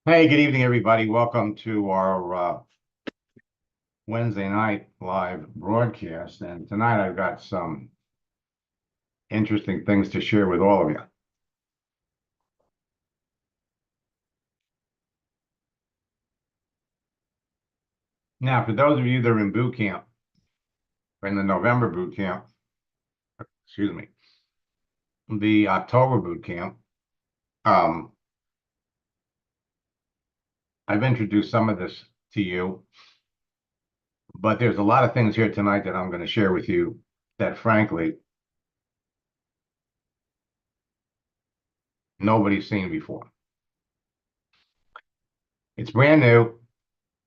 Hey, good evening, everybody. Welcome to our Wednesday night live broadcast. And tonight I've got some interesting things to share with all of you. Now, for those of you that are in boot camp, in the November boot camp, excuse me, the October boot camp, I've introduced some of this to you, but there's a lot of things here tonight that I'm going to share with you that, frankly, nobody's seen before. It's brand new.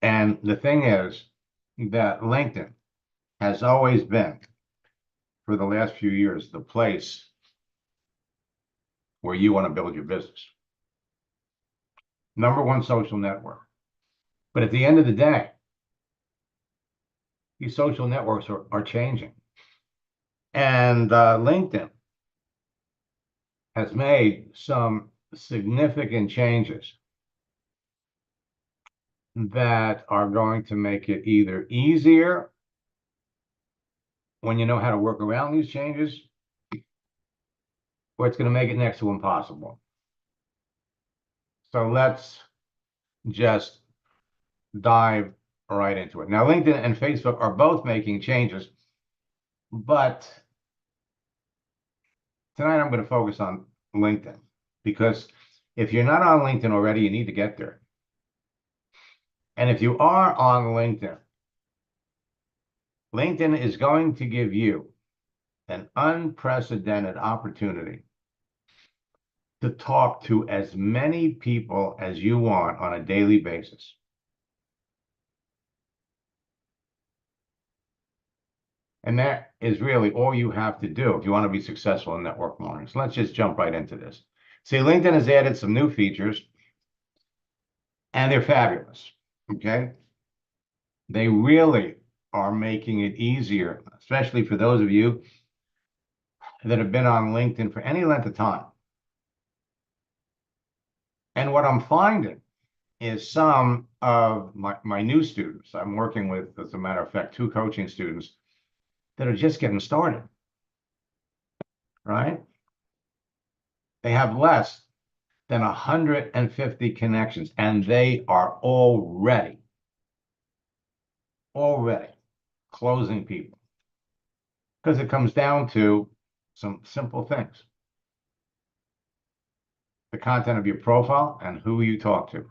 And the thing is that LinkedIn has always been, for the last few years, the place where you want to build your business. Number one social network. But at the end of the day, these social networks are changing. And LinkedIn has made some significant changes that are going to make it either easier when you know how to work around these changes, or it's going to make it next to impossible. So let's just dive right into it. Now, LinkedIn and Facebook are both making changes, but tonight I'm going to focus on LinkedIn, because if you're not on LinkedIn already, you need to get there. And if you are on LinkedIn, LinkedIn is going to give you an unprecedented opportunity to talk to as many people as you want on a daily basis. And that is really all you have to do if you want to be successful in network marketing. So let's just jump right into this. See, LinkedIn has added some new features, and they're fabulous, okay? They really are making it easier, especially for those of you that have been on LinkedIn for any length of time. And what I'm finding is some of my new students, I'm working with, as a matter of fact, 2 coaching students that are just getting started, right? They have less than 150 connections, and they are already closing people, because it comes down to some simple things: the content of your profile and who you talk to.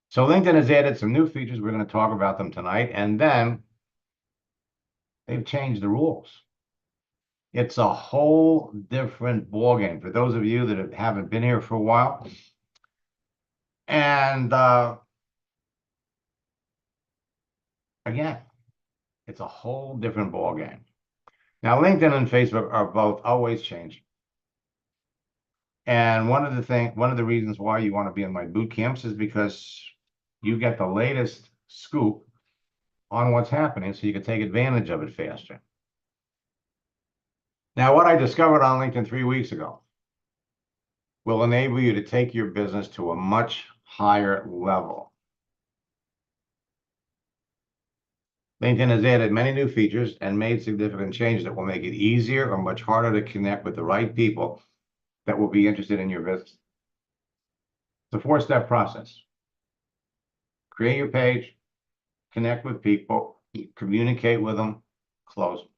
So LinkedIn has added some new features. We're going to talk about them tonight, and then they've changed the rules. It's a whole different ballgame for those of you that haven't been here for a while. And again, it's a whole different ballgame. Now, LinkedIn and Facebook are both always changing. And one of the reasons why you want to be in my boot camps is because you get the latest scoop on what's happening, so you can take advantage of it faster. Now, what I discovered on LinkedIn 3 weeks ago will enable you to take your business to a much higher level. LinkedIn has added many new features and made significant changes that will make it easier or much harder to connect with the right people that will be interested in your business. It's a 4-step process. Create your page, connect with people, communicate with them, close them.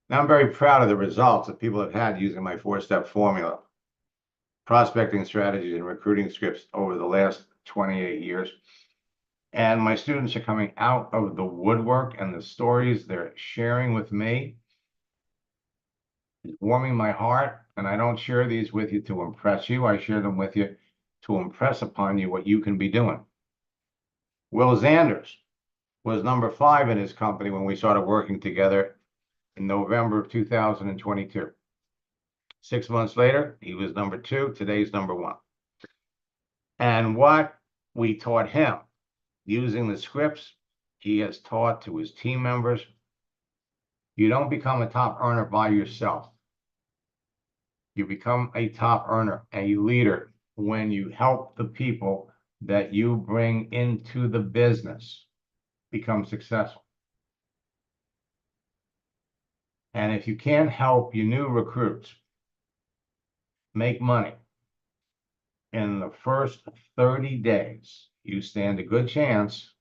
Now, I'm very proud of the results that people have had using my 4-step formula, prospecting strategies and recruiting scripts over the last 28 years. And my students are coming out of the woodwork, and the stories they're sharing with me is warming my heart. And I don't share these with you to impress you. I share them with you to impress upon you what you can be doing. Will Zanders was number 5 in his company when we started working together in November of 2022. 6 months later, he was number 2. Today's number 1. And what we taught him, using the scripts he has taught to his team members, you don't become a top earner by yourself. You become a top earner, a leader, when you help the people that you bring into the business become successful. And if you can't help your new recruits make money in the first 30 days, you stand a good chance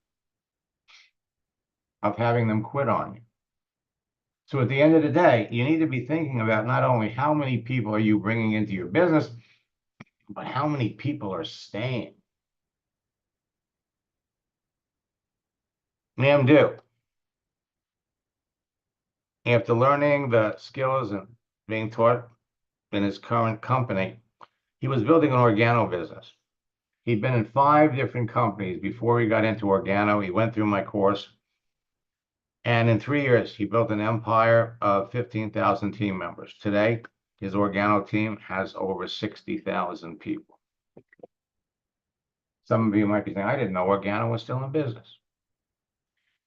of having them quit on you. So at the end of the day, you need to be thinking about not only how many people are you bringing into your business, but how many people are staying. Ma'am do. After learning the skills and being taught in his current company, he was building an organo business. He'd been in 5 different companies before he got into organo. He went through my course. And in 3 years, he built an empire of 15,000 team members. Today, his organo team has over 60,000 people. Some of you might be saying, I didn't know organo was still in business.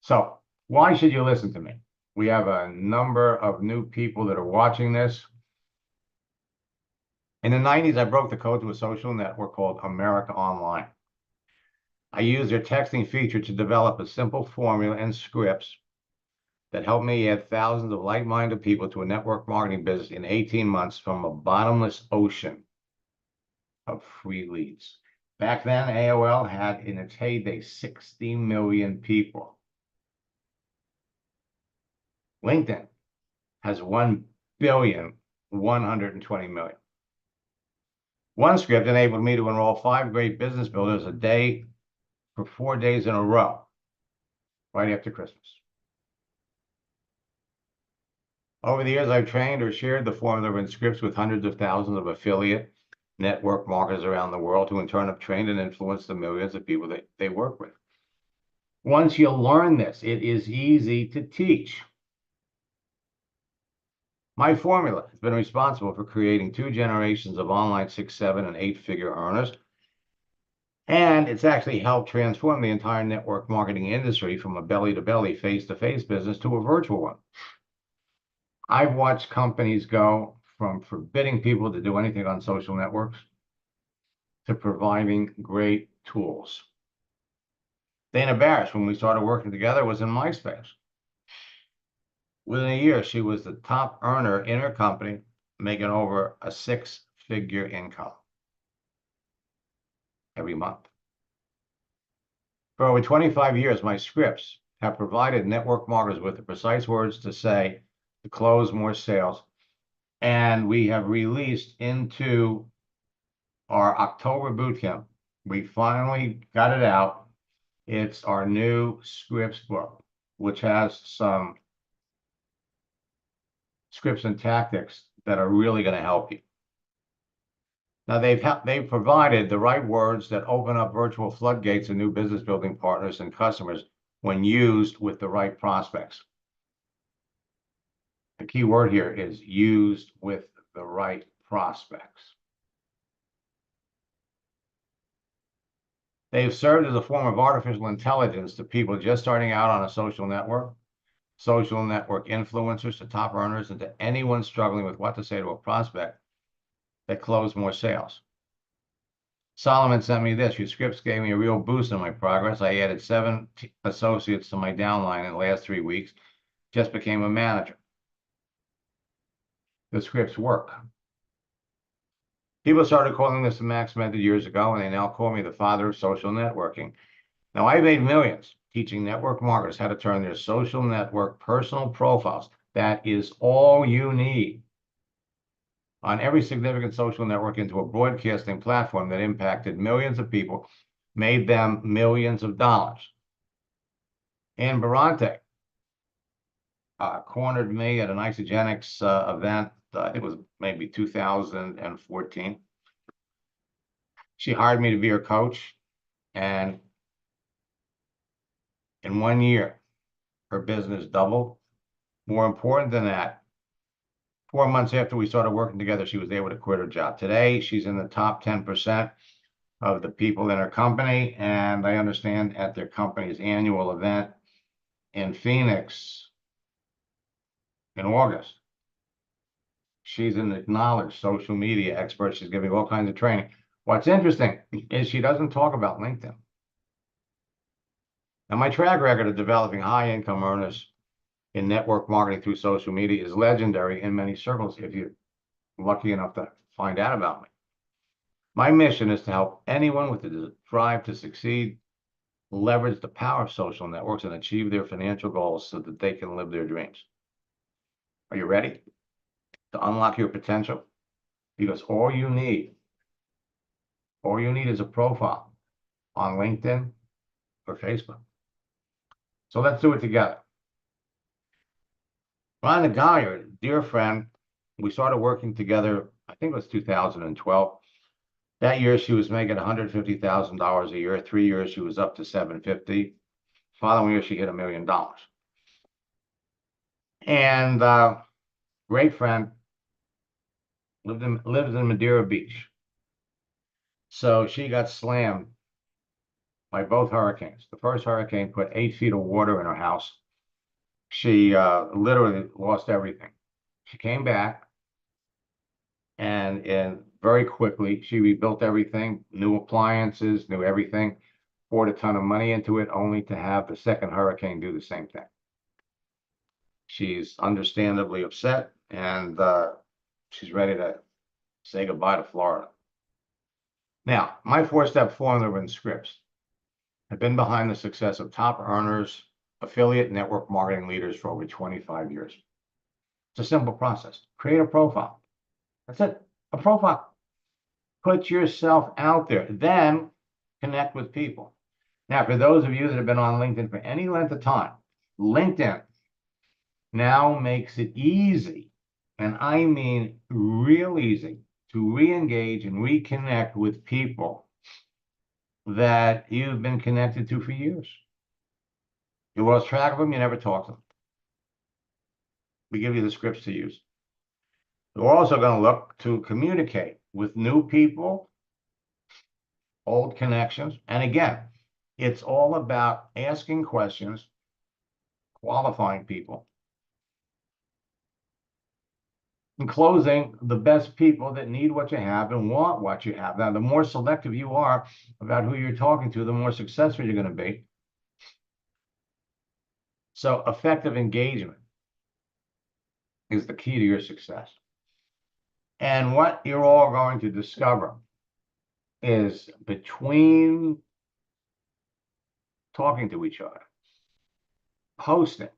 So why should you listen to me? We have a number of new people that are watching this. In the 90s, I broke the code to a social network called America Online. I used their texting feature to develop a simple formula and scripts that helped me add thousands of like-minded people to a network marketing business in 18 months from a bottomless ocean of free leads. Back then, AOL had in its heyday 60 million people. LinkedIn has 1,120,000,000. One script enabled me to enroll 5 great business builders a day for 4 days in a row, right after Christmas. Over the years, I've trained or shared the formula in scripts with hundreds of thousands of affiliate network marketers around the world who in turn have trained and influenced the millions of people that they work with. Once you learn this, it is easy to teach. My formula has been responsible for creating 2 generations of online 6, 7, and 8-figure earners. And it's actually helped transform the entire network marketing industry from a belly-to-belly, face-to-face business to a virtual one. I've watched companies go from forbidding people to do anything on social networks to providing great tools. Dana Barish, when we started working together, was in MySpace. Within a year, she was the top earner in her company, making over a 6-figure income every month. For over 25 years, my scripts have provided network marketers with the precise words to say to close more sales. And we have released into our October bootcamp. We finally got it out. It's our new scripts book, which has some scripts and tactics that are really going to help you. Now, they've provided the right words that open up virtual floodgates and new business building partners and customers when used with the right prospects. The key word here is used with the right prospects. They've served as a form of artificial intelligence to people just starting out on a social network influencers to top earners, and to anyone struggling with what to say to a prospect that closed more sales. Solomon sent me this. Your scripts gave me a real boost in my progress. I added 7 associates to my downline in the last 3 weeks. Just became a manager. The scripts work. People started calling this the Max Method years ago, and they now call me the father of social networking. Now, I made millions teaching network marketers how to turn their social network personal profiles. That is all you need on every significant social network into a broadcasting platform that impacted millions of people, made them millions of dollars. Ann Barante cornered me at an Isagenix event. I think it was maybe 2014. She hired me to be her coach, and in 1 year, her business doubled. More important than that, 4 months after we started working together, she was able to quit her job. Today, she's in the top 10% of the people in her company, and I understand at their company's annual event in Phoenix in August, she's an acknowledged social media expert. She's giving all kinds of training. What's interesting is she doesn't talk about LinkedIn. Now, my track record of developing high income earners in network marketing through social media is legendary in many circles if you're lucky enough to find out about me. My mission is to help anyone with the drive to succeed leverage the power of social networks and achieve their financial goals so that they can live their dreams. Are you ready to unlock your potential? Because all you need is a profile on LinkedIn or Facebook. So let's do it together. Rhonda Geyer, dear friend, we started working together, I think it was 2012. That year, she was making $150,000 a year. 3 years, she was up to $750,000. Following year, she hit $1 million. And great friend, lives in Modere Beach. So she got slammed by both hurricanes. The first hurricane put 8 feet of water in her house. She literally lost everything. She came back, and very quickly, she rebuilt everything, new appliances, new everything, poured a ton of money into it, only to have the second hurricane do the same thing. She's understandably upset, and she's ready to say goodbye to Florida. Now, my 4-step formula and scripts have been behind the success of top earners, affiliate network marketing leaders for over 25 years. It's a simple process. Create a profile. That's it. A profile. Put yourself out there. Then connect with people. Now, for those of you that have been on LinkedIn for any length of time, LinkedIn now makes it easy, and I mean real easy, to re-engage and reconnect with people that you've been connected to for years. You lost track of them, you never talk to them. We give you the scripts to use. We're also going to look to communicate with new people, old connections. And again, it's all about asking questions, qualifying people, and closing the best people that need what you have and want what you have. Now, the more selective you are about who you're talking to, the more successful you're going to be. So effective engagement is the key to your success. And what you're all going to discover is between talking to each other, posting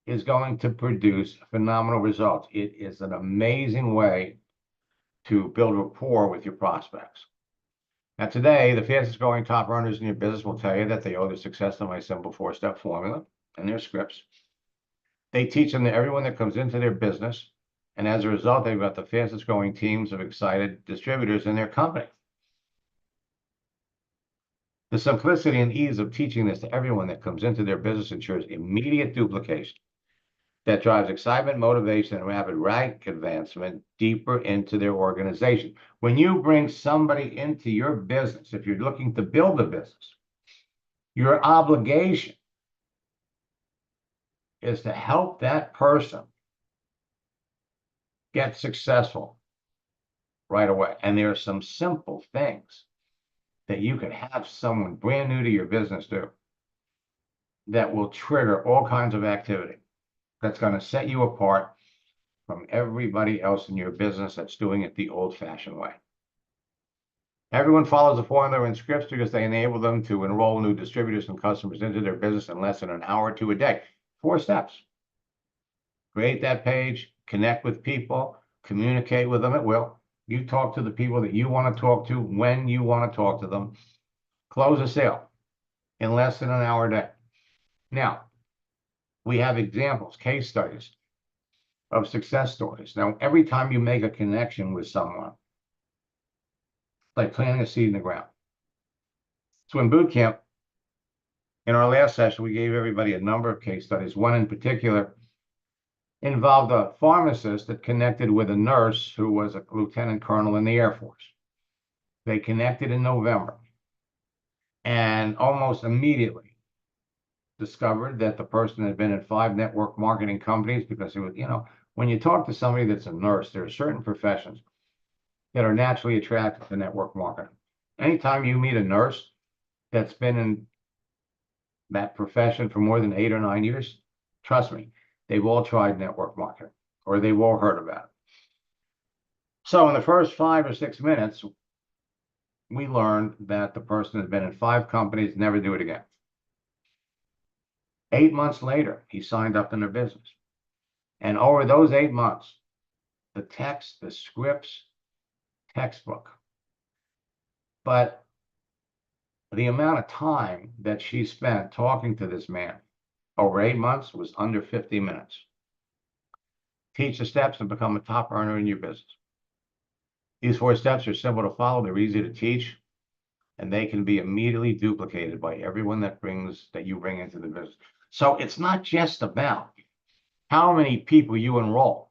is going to produce phenomenal results. It is an amazing way to build rapport with your prospects. Now, today, the fastest growing top earners in your business will tell you that they owe their success to my simple 4-step formula and their scripts. They teach them to everyone that comes into their business. And as a result, they've got the fastest growing teams of excited distributors in their company. The simplicity and ease of teaching this to everyone that comes into their business ensures immediate duplication that drives excitement, motivation, and rapid rank advancement deeper into their organization. When you bring somebody into your business, if you're looking to build a business, your obligation is to help that person get successful right away. And there are some simple things that you can have someone brand new to your business do that will trigger all kinds of activity that's going to set you apart from everybody else in your business that's doing it the old-fashioned way. Everyone follows the formula and scripts because they enable them to enroll new distributors and customers into their business in less than an hour to a day. 4 steps. Create that page, connect with people, communicate with them at will. You talk to the people that you want to talk to when you want to talk to them. Close a sale in less than an hour a day. Now, we have examples, case studies of success stories. Now, every time you make a connection with someone, like planting a seed in the ground. So in boot camp, in our last session, we gave everybody a number of case studies. One in particular involved a pharmacist that connected with a nurse who was a lieutenant colonel in the Air Force. They connected in November and almost immediately discovered that the person had been in 5 network marketing companies because it was, when you talk to somebody that's a nurse, there are certain professions that are naturally attracted to network marketing. Anytime you meet a nurse that's been in that profession for more than 8 or 9 years, trust me, they've all tried network marketing or they've all heard about it. So in the first 5 or 6 minutes, we learned that the person had been in 5 companies, never do it again. 8 months later, he signed up in their business. And over those 8 months, the text, the scripts, textbook. But the amount of time that she spent talking to this man over 8 months was under 50 minutes. Teach the steps and become a top earner in your business. These 4 steps are simple to follow, they're easy to teach, and they can be immediately duplicated by everyone that you bring into the business. So it's not just about how many people you enroll.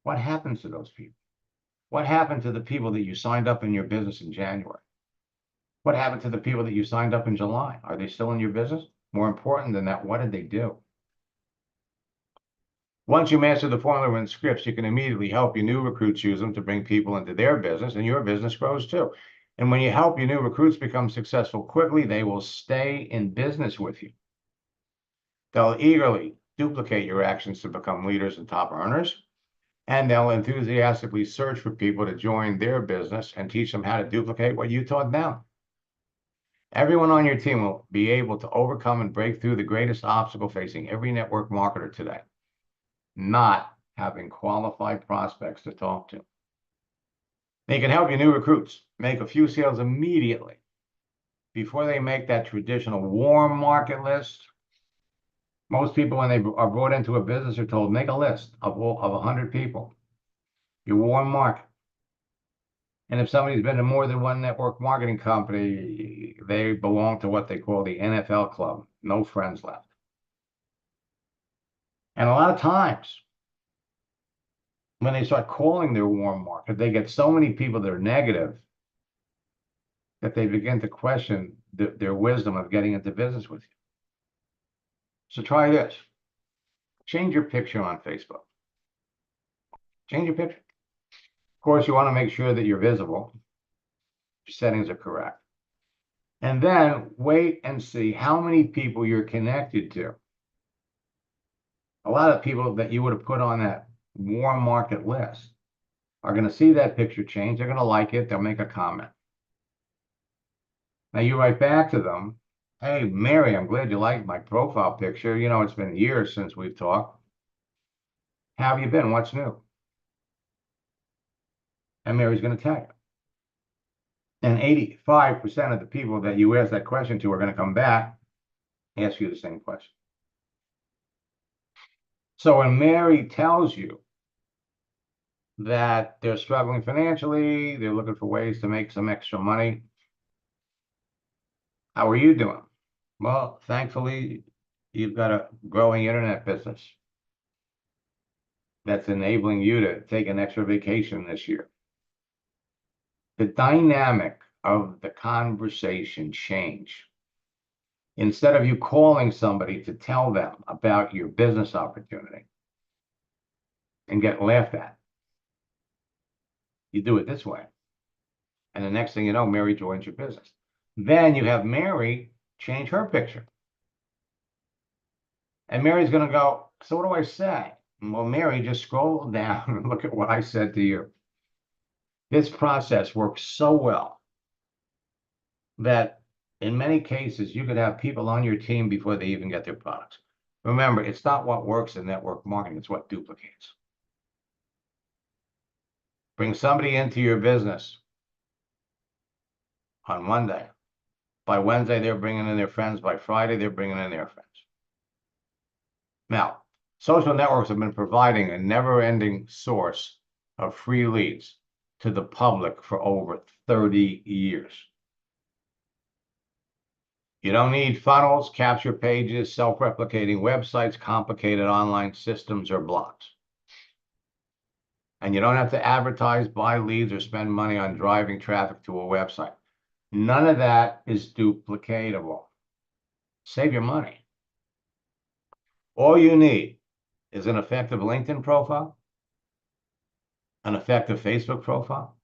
What happens to those people? What happened to the people that you signed up in your business in January? What happened to the people that you signed up in July? Are they still in your business? More important than that, what did they do? Once you master the formula and scripts, you can immediately help your new recruits use them to bring people into their business, and your business grows too. And when you help your new recruits become successful quickly, they will stay in business with you. They'll eagerly duplicate your actions to become leaders and top earners, and they'll enthusiastically search for people to join their business and teach them how to duplicate what you taught them. Everyone on your team will be able to overcome and break through the greatest obstacle facing every network marketer today: not having qualified prospects to talk to. They can help your new recruits make a few sales immediately before they make that traditional warm market list. Most people, when they are brought into a business, are told, make a list of 100 people, your warm market. And if somebody's been in more than one network marketing company, they belong to what they call the NFL club. No friends left. And a lot of times, when they start calling their warm market, they get so many people that are negative that they begin to question their wisdom of getting into business with you. So try this. Change your picture on Facebook. Change your picture. Of course, you want to make sure that you're visible. Your settings are correct. And then wait and see how many people you're connected to. A lot of people that you would have put on that warm market list are going to see that picture change. They're going to like it. They'll make a comment. Now you write back to them, hey, Mary, I'm glad you liked my profile picture. You know, it's been years since we've talked. How have you been? What's new? And Mary's going to tell you. And 85% of the people that you ask that question to are going to come back, ask you the same question. So when Mary tells you that they're struggling financially, they're looking for ways to make some extra money, how are you doing? Well, thankfully, you've got a growing internet business that's enabling you to take an extra vacation this year. The dynamic of the conversation change. Instead of you calling somebody to tell them about your business opportunity and get laughed at, you do it this way. And the next thing you know, Mary joins your business. Then you have Mary change her picture. And Mary's going to go, so what do I say? Well, Mary, just scroll down and look at what I said to you. This process works so well that in many cases, you could have people on your team before they even get their products. Remember, it's not what works in network marketing, it's what duplicates. Bring somebody into your business on Monday. By Wednesday, they're bringing in their friends. By Friday, they're bringing in their friends. Now, social networks have been providing a never-ending source of free leads to the public for over 30 years. You don't need funnels, capture pages, self-replicating websites, complicated online systems, or blogs. And you don't have to advertise, buy leads, or spend money on driving traffic to a website. None of that is duplicatable. Save your money. All you need is an effective LinkedIn profile, an effective Facebook profile.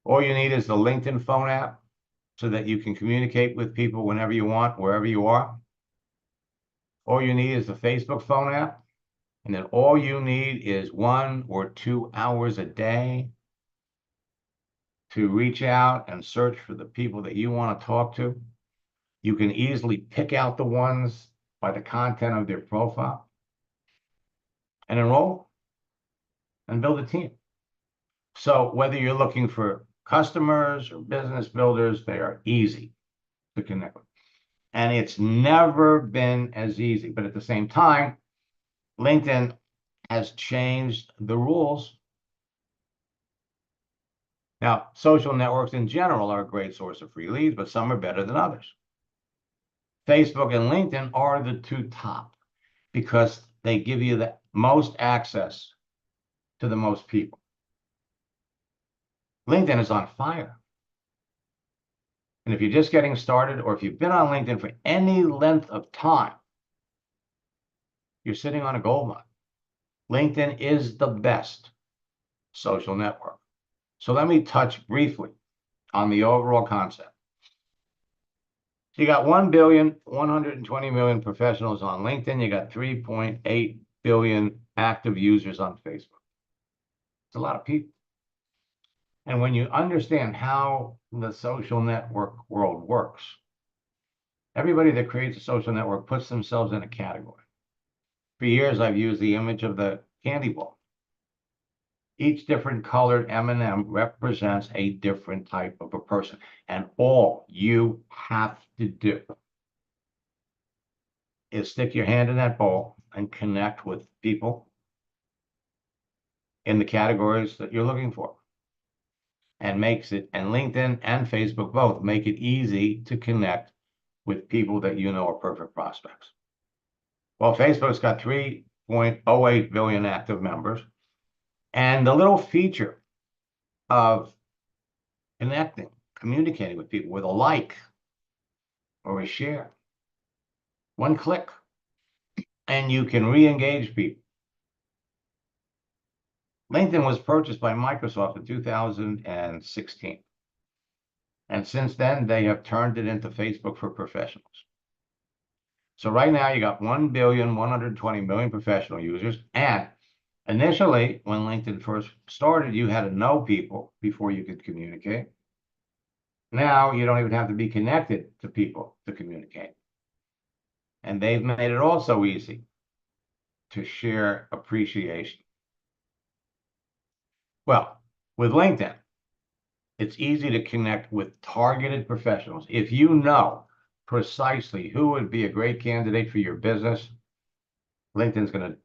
All you need is the LinkedIn phone app so that you can communicate with people whenever you want, wherever you are. All you need is the Facebook phone app. And then all you need is 1 or 2 hours a day to reach out and search for the people that you want to talk to. You can easily pick out the ones by the content of their profile and enroll and build a team. So whether you're looking for customers or business builders, they are easy to connect with. And it's never been as easy. But at the same time, LinkedIn has changed the rules. Now, social networks in general are a great source of free leads, but some are better than others. Facebook and LinkedIn are the two top because they give you the most access to the most people. LinkedIn is on fire. And if you're just getting started, or if you've been on LinkedIn for any length of time, you're sitting on a gold mine. LinkedIn is the best social network. So let me touch briefly on the overall concept. So you got 1,120,000,000 professionals on LinkedIn. You got 3.8 billion active users on Facebook. It's a lot of people. And when you understand how the social network world works, everybody that creates a social network puts themselves in a category. For years, I've used the image of the candy ball. Each different colored M&M represents a different type of a person. And all you have to do is stick your hand in that bowl and connect with people in the categories that you're looking for. And LinkedIn and Facebook both make it easy to connect with people that you know are perfect prospects. Well, Facebook's got 3.08 billion active members. And the little feature of communicating with people with a like or a share, one click, and you can re-engage people. LinkedIn was purchased by Microsoft in 2016. And since then, they have turned it into Facebook for professionals. So right now, you got 1,120,000,000 professional users. And initially, when LinkedIn first started, you had to know people before you could communicate. Now, you don't even have to be connected to people to communicate. And they've made it also easy to share appreciation. Well, with LinkedIn, it's easy to connect with targeted professionals. If you know precisely who would be a great candidate for your business, LinkedIn's going to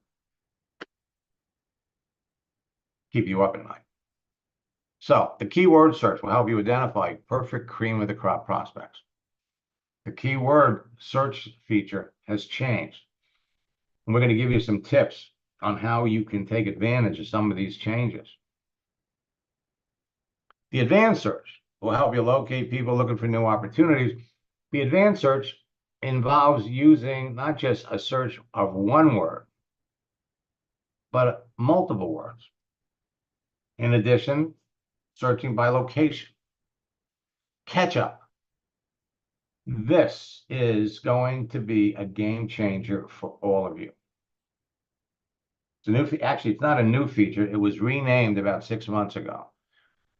keep you up at night. So the keyword search will help you identify perfect cream of the crop prospects. The keyword search feature has changed. And we're going to give you some tips on how you can take advantage of some of these changes. The advanced search will help you locate people looking for new opportunities. The advanced search involves using not just a search of one word, but multiple words. In addition, searching by location. Catch up. This is going to be a game changer for all of you. Actually, it's not a new feature. It was renamed about 6 months ago.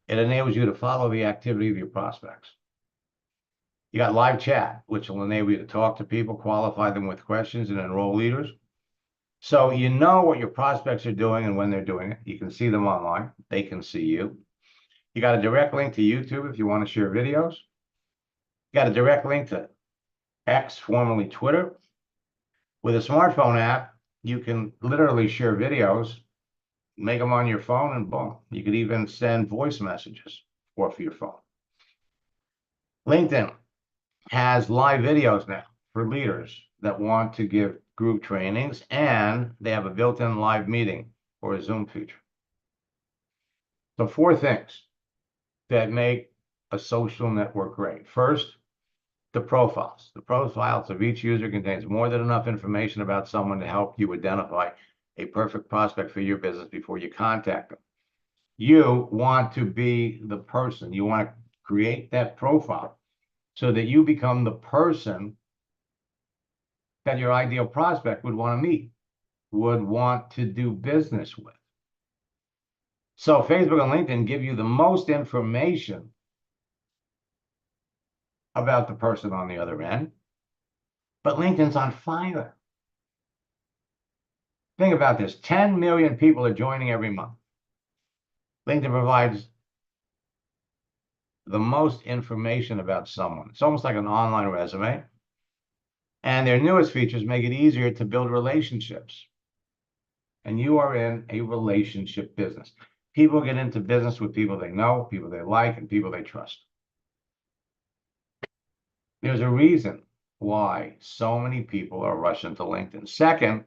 It enables you to follow the activity of your prospects. You got live chat, which will enable you to talk to people, qualify them with questions, and enroll leaders. So you know what your prospects are doing and when they're doing it. You can see them online. They can see you. You got a direct link to YouTube if you want to share videos. You got a direct link to X, formerly Twitter. With a smartphone app, you can literally share videos, make them on your phone, and boom. You could even send voice messages off your phone. LinkedIn has live videos now for leaders that want to give group trainings, and they have a built-in live meeting or a Zoom feature. So 4 things that make a social network great. First, the profiles. The profiles of each user contains more than enough information about someone to help you identify a perfect prospect for your business before you contact them. You want to be the person. You want to create that profile so that you become the person that your ideal prospect would want to meet, would want to do business with. So Facebook and LinkedIn give you the most information about the person on the other end, but LinkedIn's on fire. Think about this. 10 million people are joining every month. LinkedIn provides the most information about someone. It's almost like an online resume. And their newest features make it easier to build relationships. And you are in a relationship business. People get into business with people they know, people they like, and people they trust. There's a reason why so many people are rushing to LinkedIn. Second,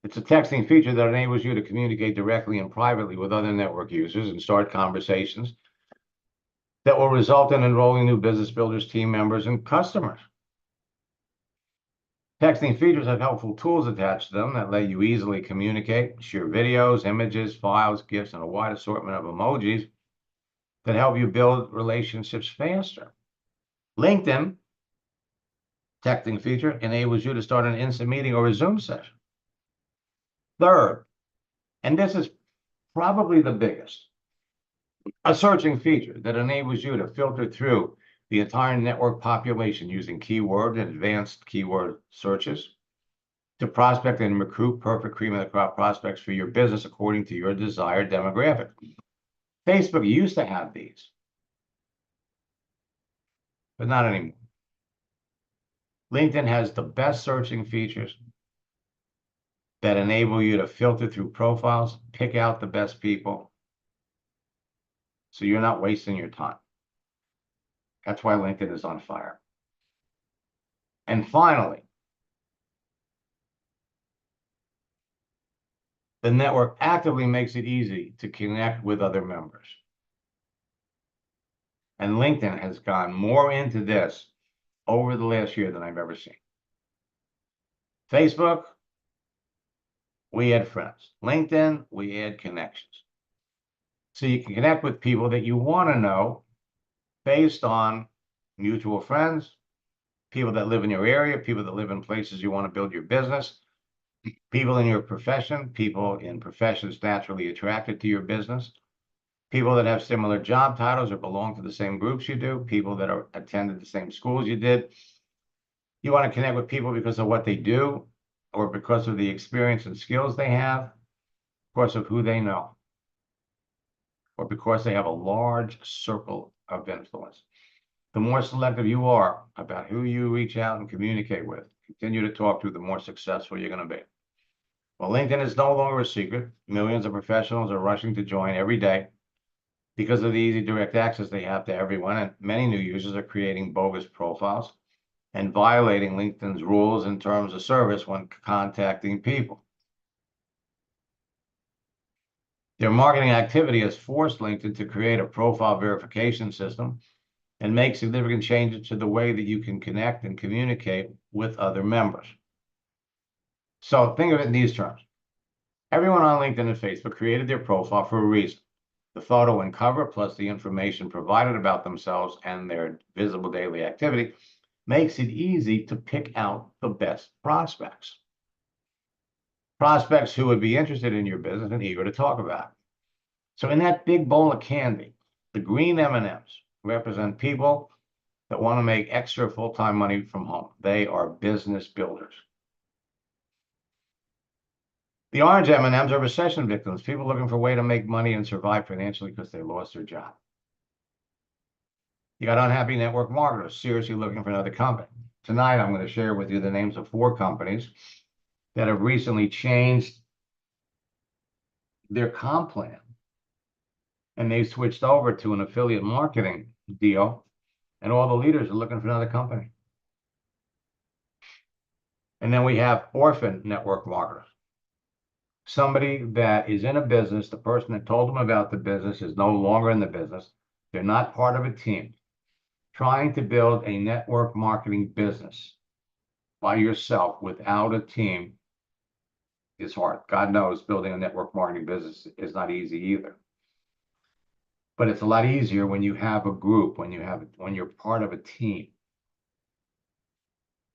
it's a texting feature that enables you to communicate directly and privately with other network users and start conversations that will result in enrolling new business builders, team members, and customers. Texting features have helpful tools attached to them that let you easily communicate, share videos, images, files, GIFs, and a wide assortment of emojis that help you build relationships faster. LinkedIn texting feature enables you to start an instant meeting or a Zoom session. Third, and this is probably the biggest, a searching feature that enables you to filter through the entire network population using keyword and advanced keyword searches to prospect and recruit perfect cream of the crop prospects for your business according to your desired demographic. Facebook used to have these, but not anymore. LinkedIn has the best searching features that enable you to filter through profiles, pick out the best people, so you're not wasting your time. That's why LinkedIn is on fire. And finally, the network actively makes it easy to connect with other members. And LinkedIn has gone more into this over the last year than I've ever seen. Facebook, we add friends. LinkedIn, we add connections. So you can connect with people that you want to know based on mutual friends, people that live in your area, people that live in places you want to build your business, people in your profession, people in professions naturally attracted to your business, people that have similar job titles or belong to the same groups you do, people that are attended the same schools you did. You want to connect with people because of what they do or because of the experience and skills they have, because of who they know, or because they have a large circle of influence. The more selective you are about who you reach out and communicate with, continue to talk to, the more successful you're going to be. Well, LinkedIn is no longer a secret. Millions of professionals are rushing to join every day because of the easy direct access they have to everyone, and many new users are creating bogus profiles and violating LinkedIn's rules and terms of service when contacting people. Their marketing activity has forced LinkedIn to create a profile verification system and make significant changes to the way that you can connect and communicate with other members. So think of it in these terms. Everyone on LinkedIn and Facebook created their profile for a reason. The photo and cover, plus the information provided about themselves and their visible daily activity, makes it easy to pick out the best prospects. Prospects who would be interested in your business and eager to talk about it. So in that big bowl of candy, the green M&Ms represent people that want to make extra full-time money from home. They are business builders. The orange M&Ms are recession victims, people looking for a way to make money and survive financially because they lost their job. You got unhappy network marketers seriously looking for another company. Tonight, I'm going to share with you the names of 4 companies that have recently changed their comp plan, and they switched over to an affiliate marketing deal, and all the leaders are looking for another company. And then we have orphan network marketers. Somebody that is in a business, the person that told them about the business is no longer in the business. They're not part of a team. Trying to build a network marketing business by yourself without a team is hard. God knows building a network marketing business is not easy either. But it's a lot easier when you have a group, when you're part of a team.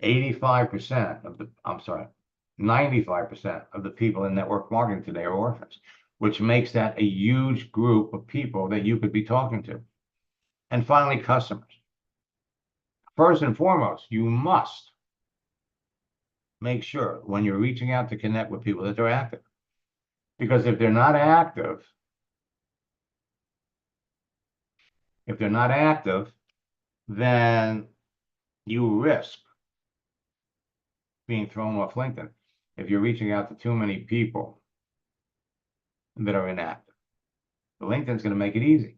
85% of the, I'm sorry, 95% of the people in network marketing today are orphans, which makes that a huge group of people that you could be talking to. And finally, customers. First and foremost, you must make sure when you're reaching out to connect with people that they're active. Because if they're not active, then you risk being thrown off LinkedIn if you're reaching out to too many people that are inactive. So LinkedIn's going to make it easy.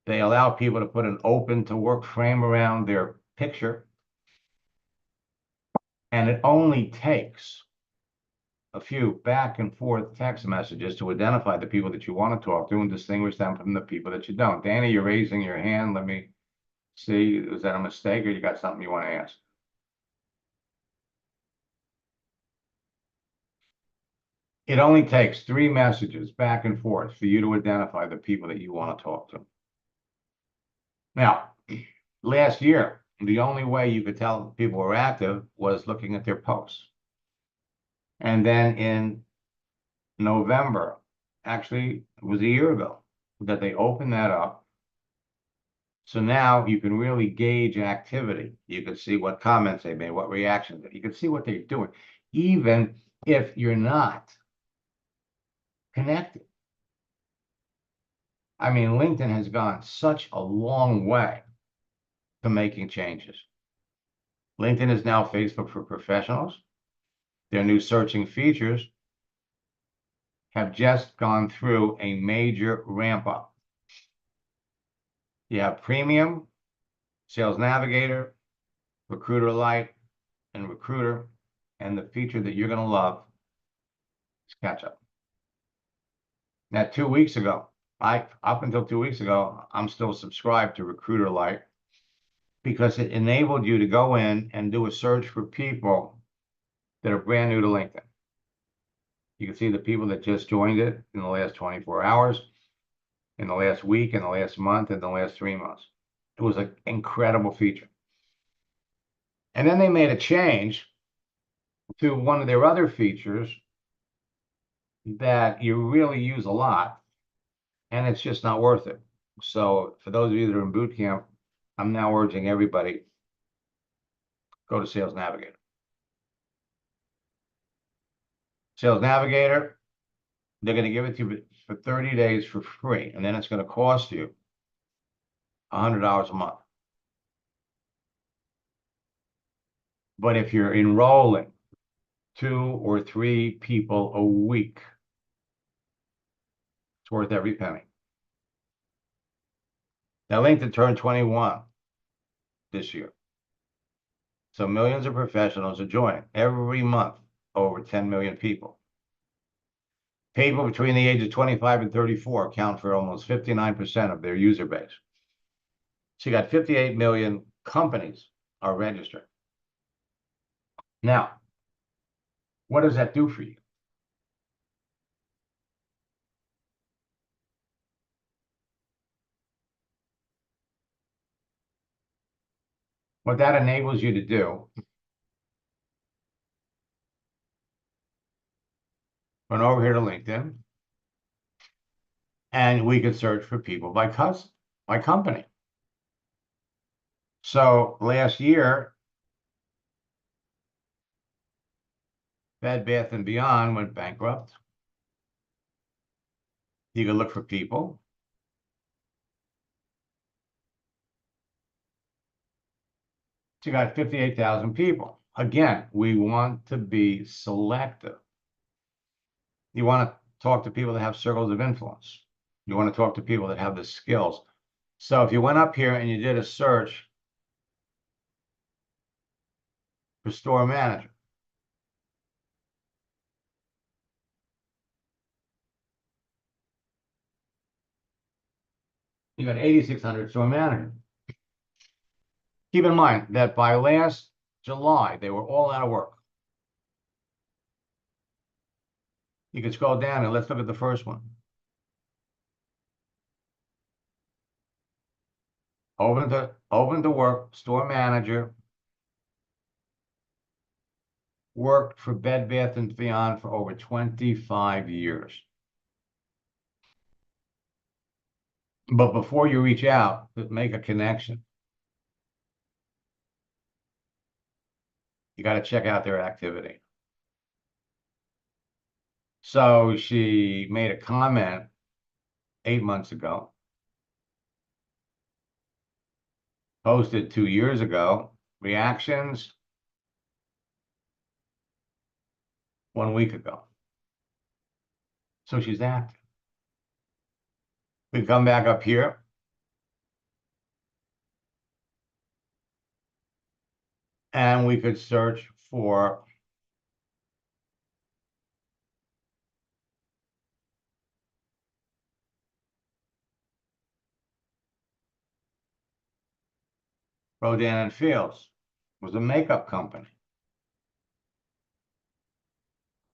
They allow people to put an open to work frame around their picture. And it only takes a few back and forth text messages to identify the people that you want to talk to and distinguish them from the people that you don't. Danny, you're raising your hand. Let me see. Is that a mistake or you got something you want to ask? It only takes 3 messages back and forth for you to identify the people that you want to talk to. Now, last year, the only way you could tell people were active was looking at their posts. And then in November, actually, it was a year ago that they opened that up. So now you can really gauge activity. You can see what comments they made, what reactions. You can see what they're doing, even if you're not connected. I mean, LinkedIn has gone such a long way to making changes. LinkedIn is now Facebook for professionals. Their new searching features have just gone through a major ramp up. You have Premium, Sales Navigator, Recruiter Lite, and Recruiter, and the feature that you're going to love is Catch Up. Now, 2 weeks ago, up until 2 weeks ago, I'm still subscribed to Recruiter Lite because it enabled you to go in and do a search for people that are brand new to LinkedIn. You can see the people that just joined it in the last 24 hours, in the last week, in the last month, in the last 3 months. It was an incredible feature. And then they made a change to one of their other features that you really use a lot, and it's just not worth it. So for those of you that are in boot camp, I'm now urging everybody, go to Sales Navigator. Sales Navigator, they're going to give it to you for 30 days for free, and then it's going to cost you $100 a month. But if you're enrolling 2 or 3 people a week, it's worth every penny. Now, LinkedIn turned 21 this year. So millions of professionals are joining every month, over 10 million people. People between the ages of 25 and 34 account for almost 59% of their user base. So you got 58 million companies are registered. Now, what does that do for you? What that enables you to do, run over here to LinkedIn, and we can search for people by company. So last year, Bed Bath & Beyond went bankrupt. You can look for people. So you got 58,000 people. Again, we want to be selective. You want to talk to people that have circles of influence. You want to talk to people that have the skills. So if you went up here and you did a search for store manager, you got 8,600 store managers. Keep in mind that by last July, they were all out of work. You can scroll down and let's look at the first one. open to work, store manager, worked for Bed Bath & Beyond for over 25 years. But before you reach out, make a connection. You got to check out their activity. So she made a comment 8 months ago, posted 2 years ago, reactions 1 week ago. So she's active. We come back up here. And we could search for Rodan and Fields. It was a makeup company.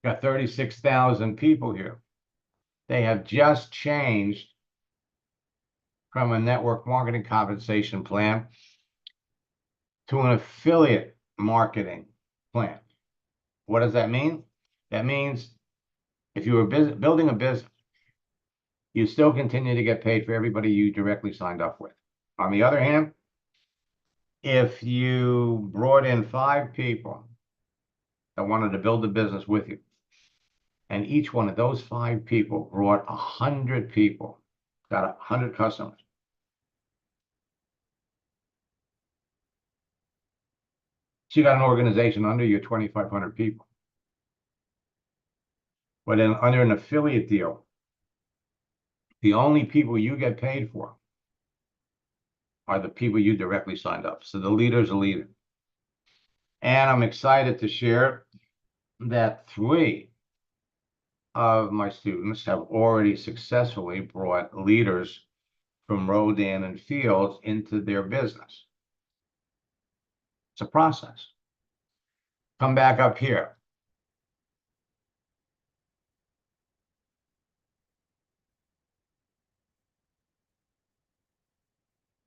Got 36,000 people here. They have just changed from a network marketing compensation plan to an affiliate marketing plan. What does that mean? That means if you were building a business, you still continue to get paid for everybody you directly signed up with. On the other hand, if you brought in 5 people that wanted to build a business with you, and each one of those 5 people brought 100 people, got 100 customers, so you got an organization under you, 2,500 people. But then under an affiliate deal, the only people you get paid for are the people you directly signed up. So the leader's a leader. And I'm excited to share that 3 of my students have already successfully brought leaders from Rodan and Fields into their business. It's a process. Come back up here.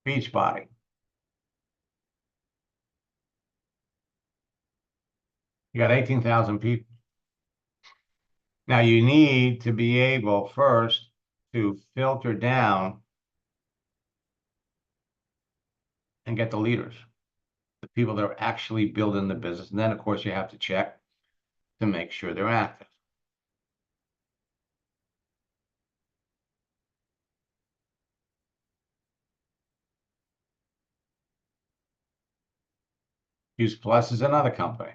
Beachbody. You got 18,000 people. Now you need to be able first to filter down and get the leaders, the people that are actually building the business. And then, of course, you have to check to make sure they're active. Use Plus is another company.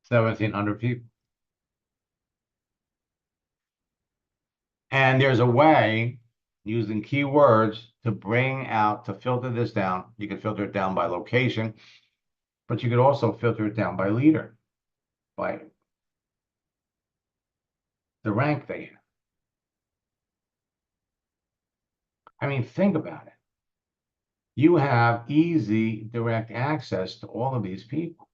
1,700 people. And there's a way using keywords to bring out, to filter this down. You can filter it down by location, but you could also filter it down by leader, by the rank they have. I mean, think about it. You have easy direct access to all of these people.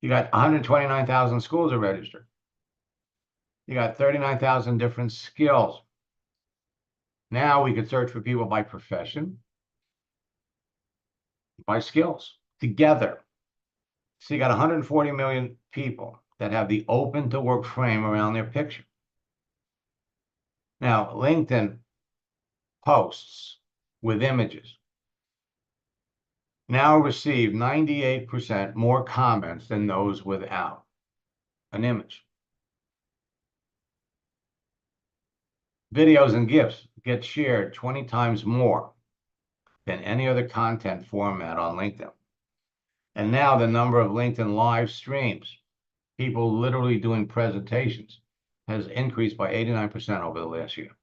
You got 129,000 schools are registered. You got 39,000 different skills. Now we could search for people by profession, by skills, together. So you got 140 million people that have the open to work frame around their picture. Now, LinkedIn posts with images now receive 98% more comments than those without an image. Videos and GIFs get shared 20 times more than any other content format on LinkedIn. And now the number of LinkedIn live streams, people literally doing presentations, has increased by 89% over the last year.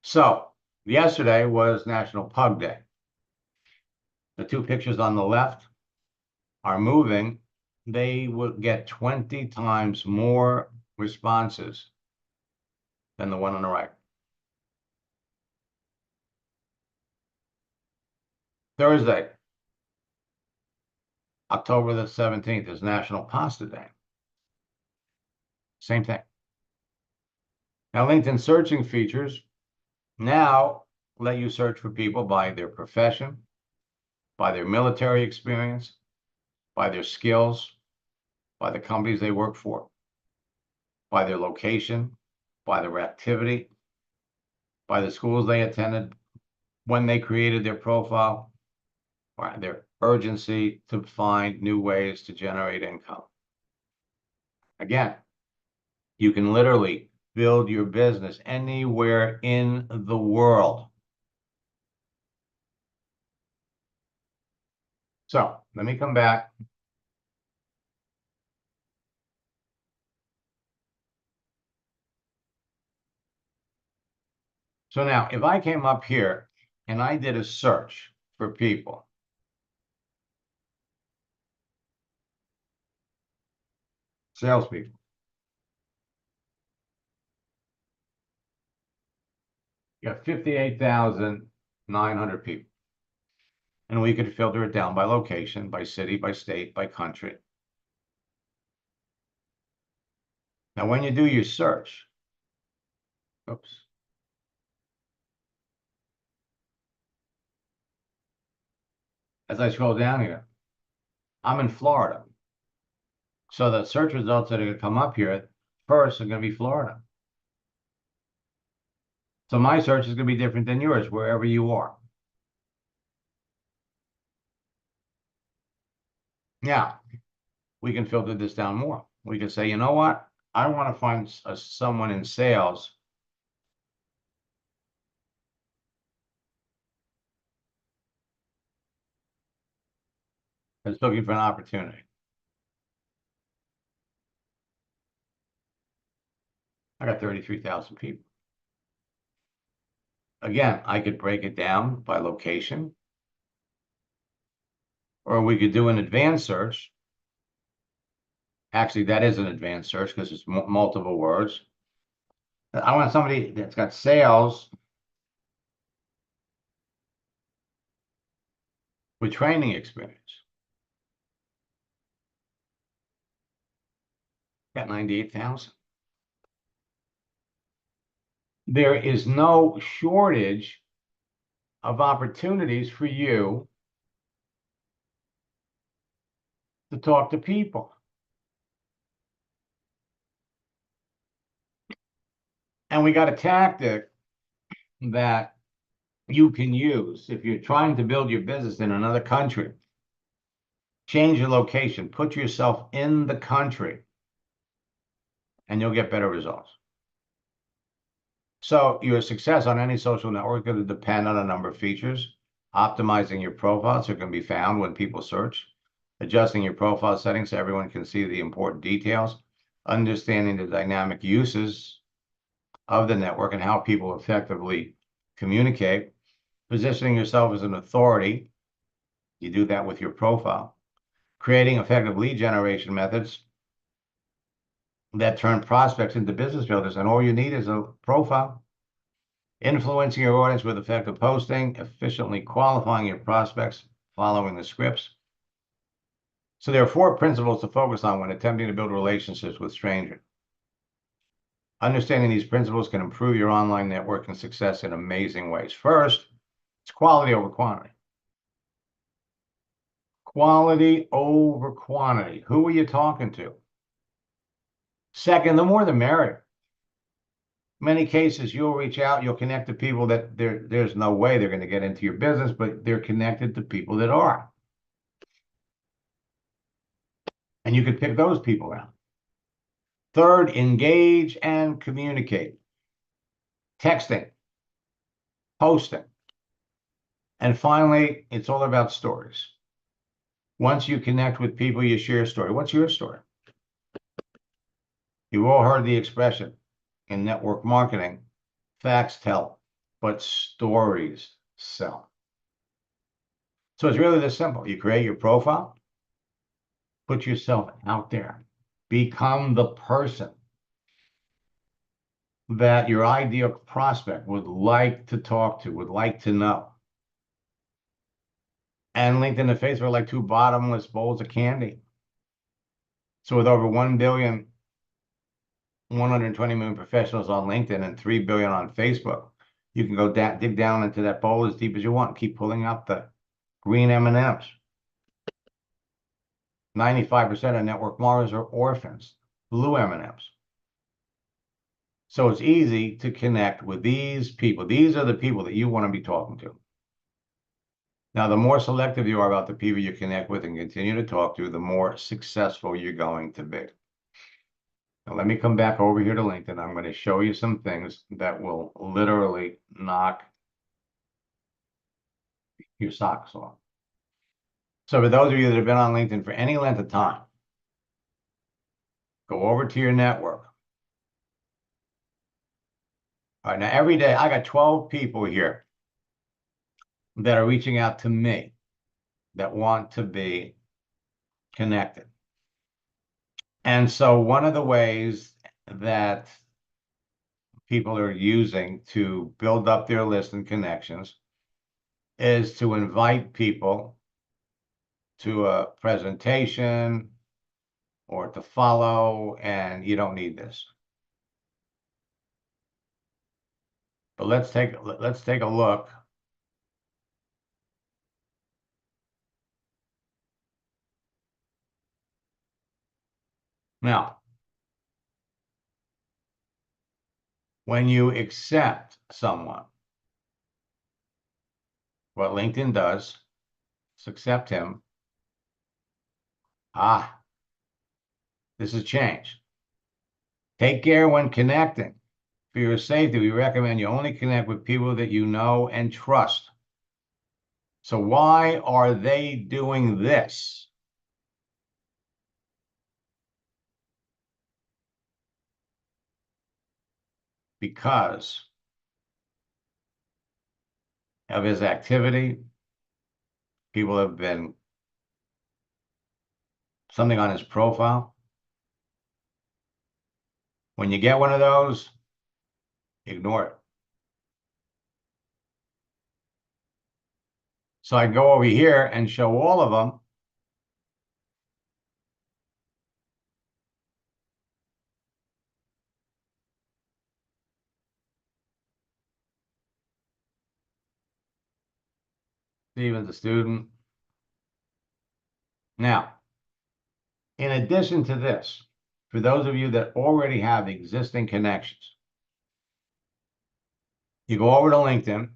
So yesterday was National Pug Day. The 2 pictures on the left are moving. They will get 20 times more responses than the one on the right. Thursday, October the 17th, is National Pasta Day. Same thing. Now, LinkedIn searching features now let you search for people by their profession, by their military experience, by their skills, by the companies they work for, by their location, by their activity, by the schools they attended, when they created their profile, or their urgency to find new ways to generate income. Again, you can literally build your business anywhere in the world. So let me come back. So now, if I came up here and I did a search for people, salespeople, you got 58,900 people. And we could filter it down by location, by city, by state, by country. Now, when you do your search, oops. As I scroll down here, I'm in Florida. So the search results that are going to come up here first are going to be Florida. So my search is going to be different than yours, wherever you are. Now, we can filter this down more. We can say, you know what? I want to find someone in sales that's looking for an opportunity. I got 33,000 people. Again, I could break it down by location, or we could do an advanced search. Actually, that is an advanced search because it's multiple words. I want somebody that's got sales with training experience. Got 98,000. There is no shortage of opportunities for you to talk to people. And we got a tactic that you can use if you're trying to build your business in another country. Change your location, put yourself in the country, and you'll get better results. So your success on any social network is going to depend on a number of features. Optimizing your profile so it can be found when people search. Adjusting your profile settings so everyone can see the important details. Understanding the dynamic uses of the network and how people effectively communicate. Positioning yourself as an authority. You do that with your profile. Creating effective lead generation methods that turn prospects into business builders. And all you need is a profile. Influencing your audience with effective posting, efficiently qualifying your prospects, following the scripts. So there are 4 principles to focus on when attempting to build relationships with strangers. Understanding these principles can improve your online networking success in amazing ways. First, it's quality over quantity. Quality over quantity. Who are you talking to? Second, the more the merrier. Many cases, you'll reach out, you'll connect to people that there's no way they're going to get into your business, but they're connected to people that are. And you can pick those people out. Third, engage and communicate. Texting, posting. And finally, it's all about stories. Once you connect with people, you share a story. What's your story? You've all heard the expression in network marketing, facts tell, but stories sell. So it's really this simple. You create your profile, put yourself out there, become the person that your ideal prospect would like to talk to, would like to know. And LinkedIn and Facebook are like 2 bottomless bowls of candy. So with over 1 billion 120 million professionals on LinkedIn and 3 billion on Facebook. You can go dig down into that bowl as deep as you want. Keep pulling out the green M&Ms. 95% of network marketers are orphans, blue M&Ms. So it's easy to connect with these people. These are the people that you want to be talking to. Now, the more selective you are about the people you connect with and continue to talk to, the more successful you're going to be. Now, let me come back over here to LinkedIn. I'm going to show you some things that will literally knock your socks off. So for those of you that have been on LinkedIn for any length of time, go over to your network. All right, now every day I got 12 people here that are reaching out to me that want to be connected. And so one of the ways that people are using to build up their list and connections is to invite people to a presentation or to follow, and you don't need this. But let's take a look. Now, when you accept someone, what LinkedIn does is accept him. This has changed. Take care when connecting. For your safety, we recommend you only connect with people that you know and trust. So why are they doing this? Because of his activity. People have been something on his profile. When you get one of those, ignore it. So I go over here and show all of them. Steven's a student. Now, in addition to this, for those of you that already have existing connections, you go over to LinkedIn,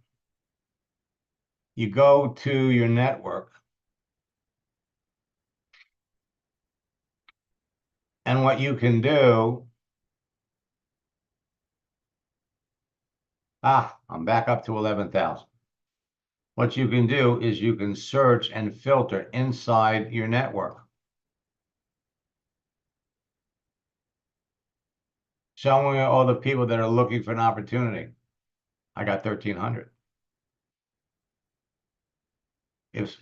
you go to your network, and what you can do, I'm back up to 11,000. What you can do is you can search and filter inside your network. Show me all the people that are looking for an opportunity. I got 1,300. If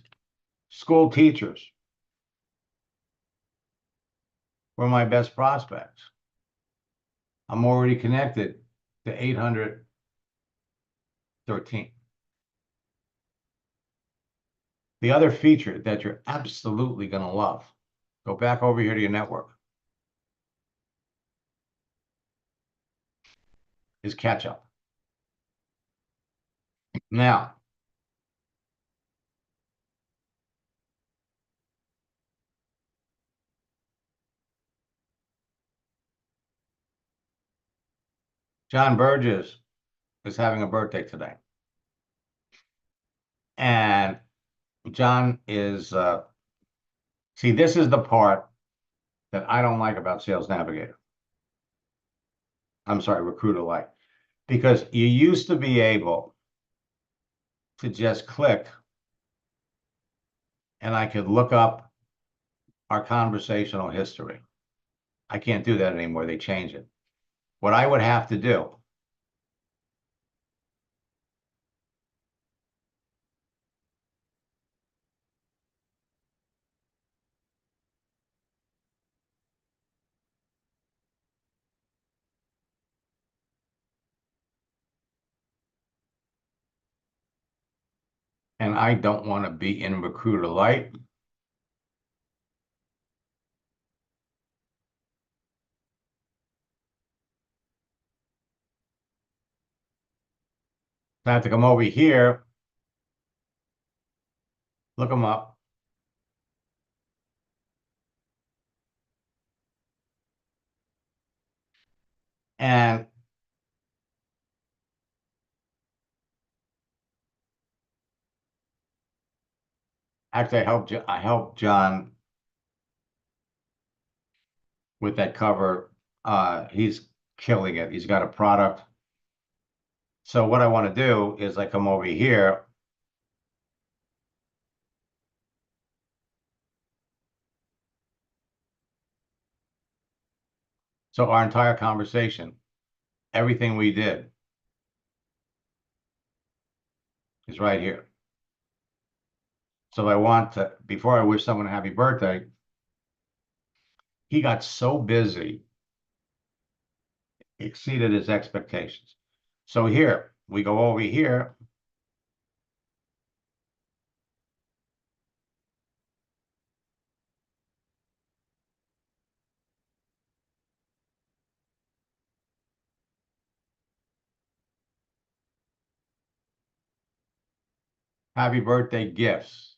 school teachers were my best prospects, I'm already connected to 813. The other feature that you're absolutely going to love, go back over here to your network, is catch up. Now, John Burgess is having a birthday today. And John is, see, this is the part that I don't like about Sales Navigator. I'm sorry, Recruiter Lite. Because you used to be able to just click and I could look up our conversational history. I can't do that anymore. They changed it. What I would have to do and I don't want to be in Recruiter Lite. I have to come over here, look them up. And actually, I helped John with that cover. He's killing it. He's got a product. So what I want to do is I come over here. So our entire conversation, everything we did is right here. So I want to, before I wish someone a happy birthday, he got so busy, exceeded his expectations. So here, we go over here. Happy birthday gifts.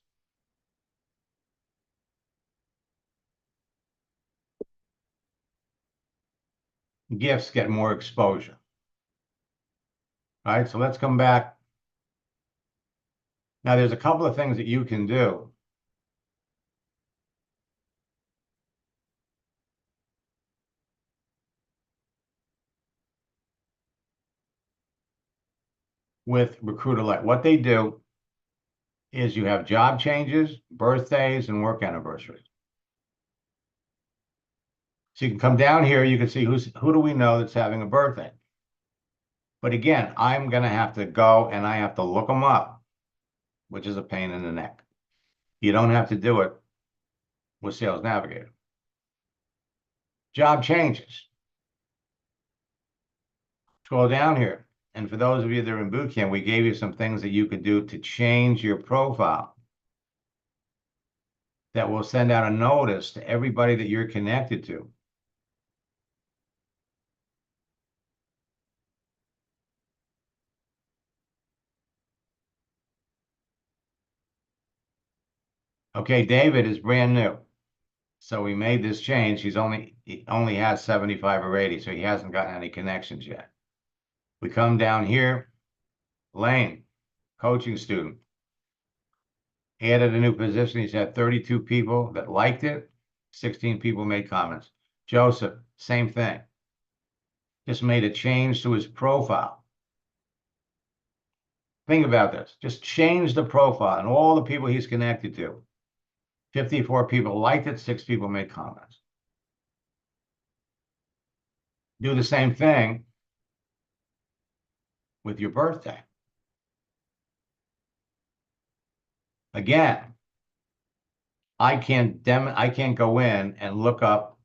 Gifts get more exposure. All right, so let's come back. Now, there's a couple of things that you can do. With Recruiter Lite. What they do is you have job changes, birthdays, and work anniversaries. So you can come down here, you can see who do we know that's having a birthday. But again, I'm going to have to go and I have to look them up, which is a pain in the neck. You don't have to do it with Sales Navigator. Job changes. Scroll down here. And for those of you that are in boot camp, we gave you some things that you could do to change your profile that will send out a notice to everybody that you're connected to. Okay, David is brand new. So we made this change. He only has 75 or 80, so he hasn't gotten any connections yet. We come down here, Lane, coaching student. Added a new position. He's had 32 people that liked it. 16 people made comments. Joseph, same thing. Just made a change to his profile. Think about this. Just change the profile and all the people he's connected to. 54 people liked it, 6 people made comments. Do the same thing with your birthday. Again, I can't go in and look up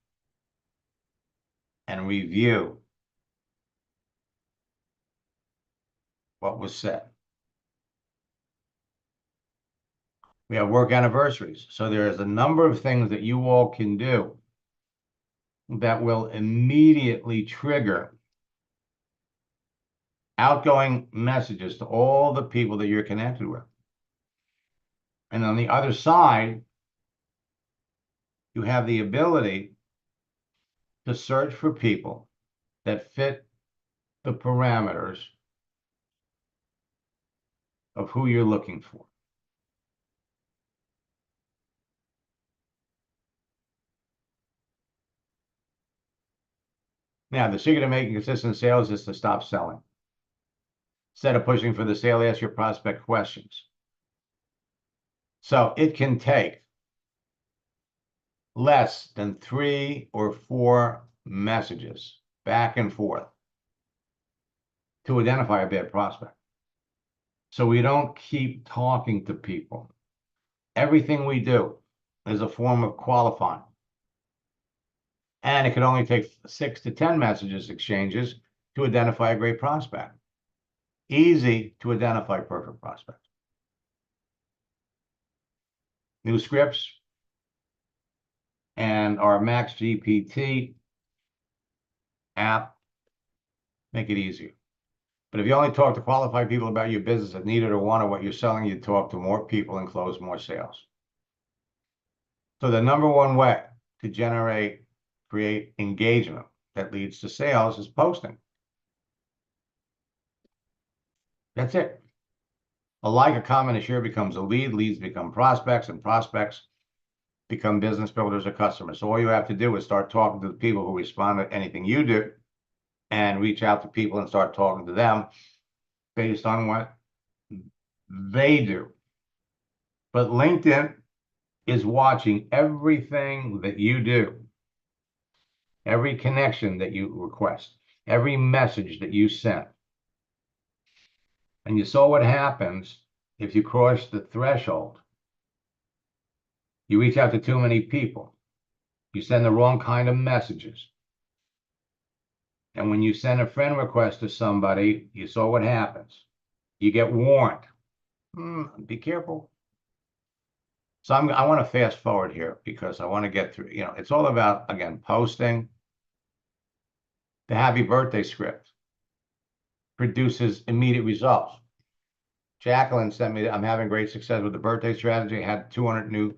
and review what was said. We have work anniversaries. So there is a number of things that you all can do that will immediately trigger outgoing messages to all the people that you're connected with. And on the other side, you have the ability to search for people that fit the parameters of who you're looking for. Now, the secret of making consistent sales is to stop selling. Instead of pushing for the sale, ask your prospect questions. So it can take less than 3 or 4 messages back and forth to identify a bad prospect. So we don't keep talking to people. Everything we do is a form of qualifying. And it can only take 6 to 10 messages exchanges to identify a great prospect. Easy to identify perfect prospects. New scripts and our Max GPT app make it easier. But if you only talk to qualified people about your business that need it or want it, what you're selling, you talk to more people and close more sales. So the number one way to create engagement that leads to sales is posting. That's it. A like, a comment, a share becomes a lead, leads become prospects, and prospects become business builders or customers. So all you have to do is start talking to the people who respond to anything you do and reach out to people and start talking to them based on what they do. But LinkedIn is watching everything that you do, every connection that you request, every message that you send. And you saw what happens if you cross the threshold. You reach out to too many people. You send the wrong kind of messages. And when you send a friend request to somebody, you saw what happens. You get warned. Be careful. So I want to fast forward here because I want to get through, it's all about, again, posting. The happy birthday script produces immediate results. Jacqueline sent me, I'm having great success with the birthday strategy. I had 200 new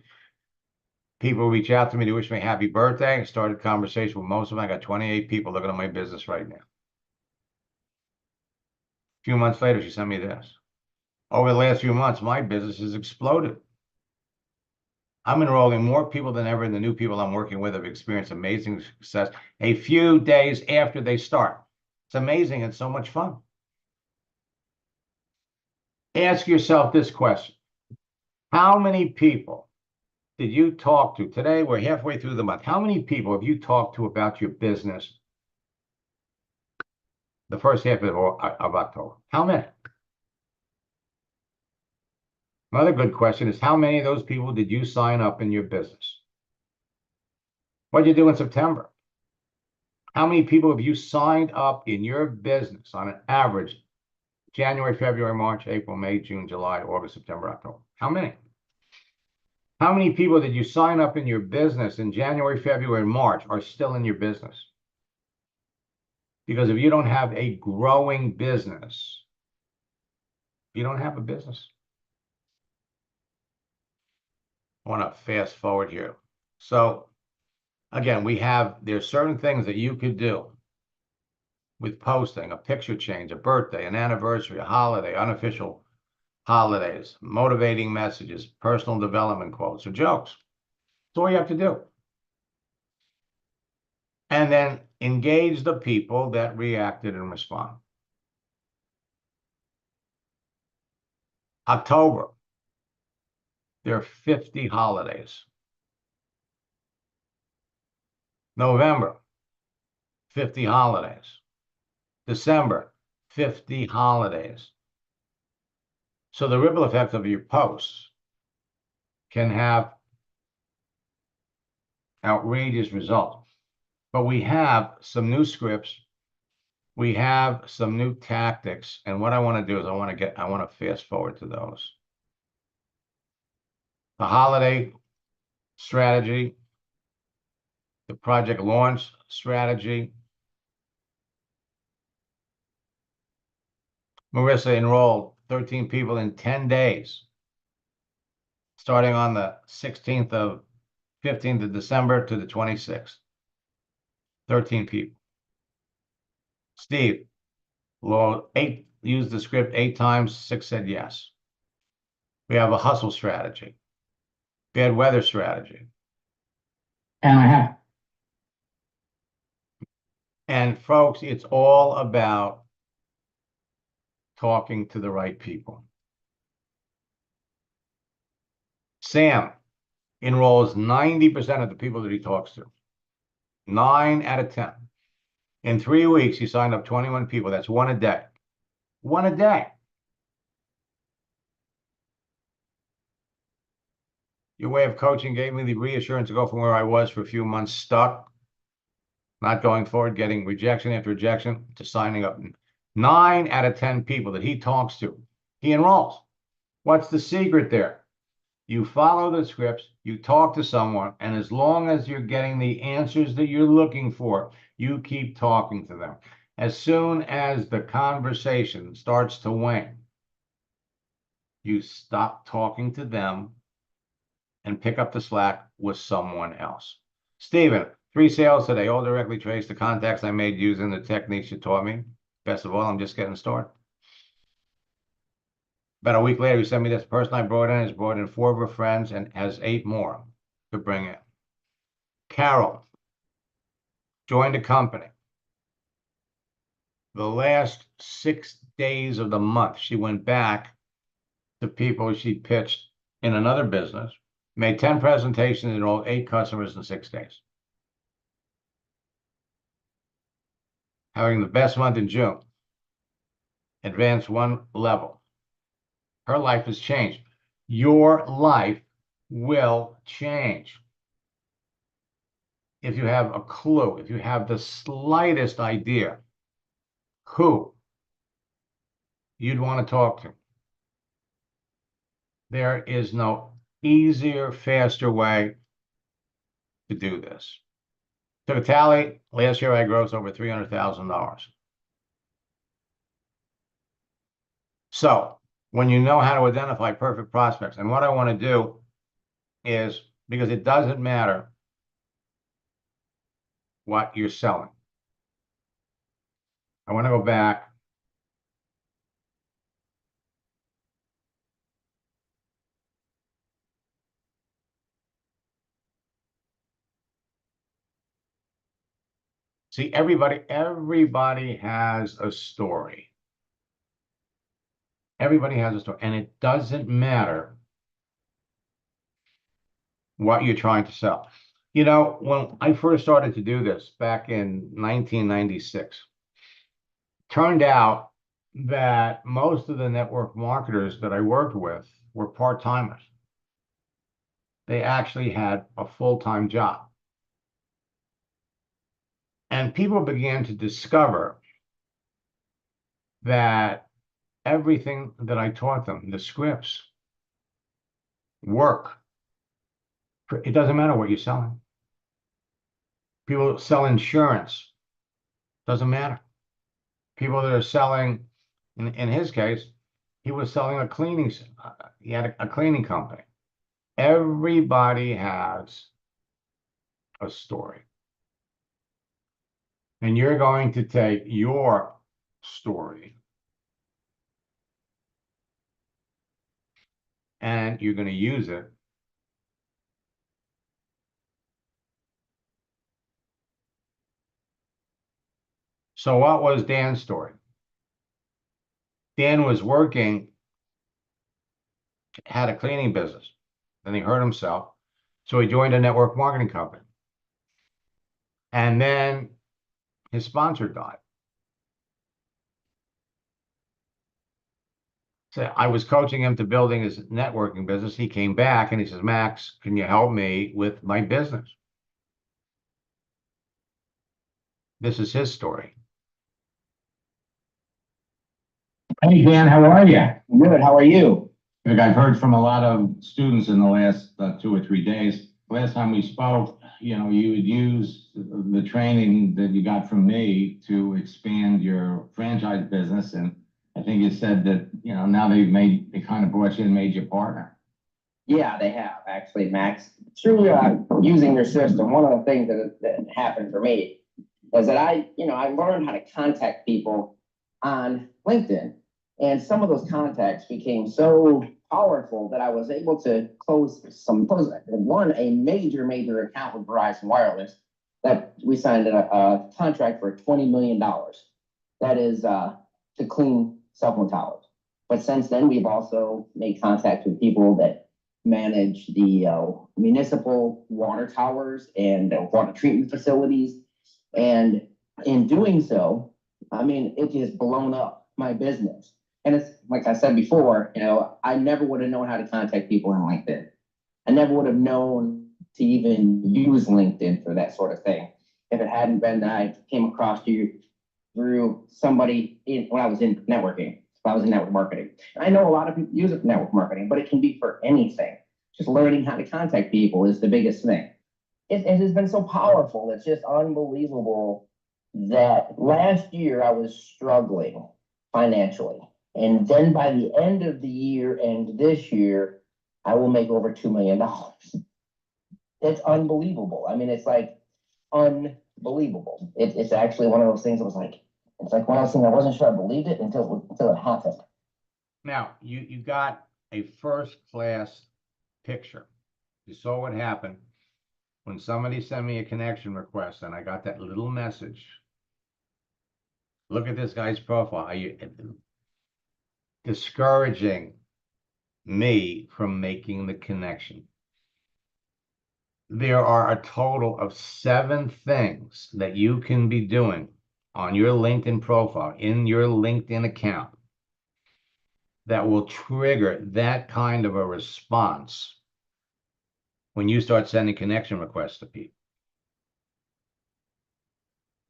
people reach out to me to wish me happy birthday. I started conversation with most of them. I got 28 people looking at my business right now. A few months later, she sent me this. Over the last few months, my business has exploded. I'm enrolling more people than ever, and the new people I'm working with have experienced amazing success a few days after they start. It's amazing and so much fun. Ask yourself this question. How many people did you talk to? Today, we're halfway through the month. How many people have you talked to about your business the first half of October? How many? Another good question is, how many of those people did you sign up in your business? What did you do in September? How many people have you signed up in your business on an average? January, February, March, April, May, June, July, August, September, October. How many? How many people did you sign up in your business in January, February, and March are still in your business? Because if you don't have a growing business, you don't have a business. I want to fast forward here. So again, there's certain things that you could do with posting, a picture change, a birthday, an anniversary, a holiday, unofficial holidays, motivating messages, personal development quotes, or jokes. That's all you have to do. And then engage the people that reacted and respond. October, there are 50 holidays. November, 50 holidays. December, 50 holidays. So the ripple effect of your posts can have outrageous results. But we have some new scripts. We have some new tactics. And what I want to do is I want to fast forward to those. The holiday strategy, the project launch strategy. Marissa enrolled 13 people in 10 days, starting on the 15th of December to the 26th. 13 people. Steve, used the script 8 times, 6 said yes. We have a hustle strategy, bad weather strategy. And folks, it's all about talking to the right people. Sam enrolls 90% of the people that he talks to. 9 out of 10. In 3 weeks, he signed up 21 people. That's 1 a day. 1 a day. Your way of coaching gave me the reassurance to go from where I was for a few months stuck, not going forward, getting rejection after rejection, to signing up. 9 out of 10 people that he talks to, he enrolls. What's the secret there? You follow the scripts, you talk to someone, and as long as you're getting the answers that you're looking for, you keep talking to them. As soon as the conversation starts to wane, you stop talking to them and pick up the slack with someone else. Stephen, 3 sales today, all directly traced to contacts I made using the techniques you taught me. Best of all, I'm just getting started. About a week later, he sent me this person I brought in, has brought in 4 of her friends and has 8 more to bring in. Carol joined a company. The last 6 days of the month, she went back to people she pitched in another business, made 10 presentations, and enrolled 8 customers in 6 days. Having the best month in June, advanced 1 level. Her life has changed. Your life will change. If you have a clue, if you have the slightest idea who you'd want to talk to, there is no easier, faster way to do this. Took a tally. Last year, I grossed over $300,000. So when you know how to identify perfect prospects, and what I want to do is, because it doesn't matter what you're selling. I want to go back. See, everybody has a story. Everybody has a story, and it doesn't matter what you're trying to sell. You know, when I first started to do this back in 1996, turned out that most of the network marketers that I worked with were part-timers. They actually had a full-time job. And people began to discover that everything that I taught them, the scripts, work. It doesn't matter what you're selling. People sell insurance. Doesn't matter. People that are selling, in his case, he was selling a cleaning, he had a cleaning company. Everybody has a story. And you're going to take your story and you're going to use it So what was Dan's story? Dan was working, had a cleaning business. Then he hurt himself. So he joined a network marketing company. And then his sponsor died. So I was coaching him to building his networking business. He came back and he says, Max, can you help me with my business? This is his story. Hey, Dan, how are you? Good. How are you? Look, I've heard from a lot of students in the last 2 or 3 days. Last time we spoke, you would use the training that you got from me to expand your franchise business. And I think you said that, now they kind of brought you and made you partner. Yeah, they have actually, Max. Through using your system, one of the things that happened for me is that I learned how to contact people on LinkedIn. And some of those contacts became so powerful that I was able to close a major account with Verizon Wireless that we signed a contract for $20 million. That is to clean cell phone towers. But since then, we've also made contact with people that manage the municipal water towers and water treatment facilities. And in doing so, it just blown up my business. And it's like I said before, I never would have known how to contact people on LinkedIn. I never would have known to even use LinkedIn for that sort of thing if it hadn't been that I came across you through somebody when I was in networking. If I was in network marketing. And I know a lot of people use it for network marketing, but it can be for anything. Just learning how to contact people is the biggest thing. It has been so powerful. It's just unbelievable that last year I was struggling financially. And then by the end of the year and this year, I will make over $2 million. It's unbelievable. I mean, it's like unbelievable. It's actually one of those things that was like, it's like one of those things I wasn't sure I believed it until it happened. Now, you got a first-class picture. You saw what happened when somebody sent me a connection request and I got that little message. Look at this guy's profile. Are you discouraging me from making the connection? There are a total of 7 things that you can be doing on your LinkedIn profile, in your LinkedIn account, that will trigger that kind of a response when you start sending connection requests to people.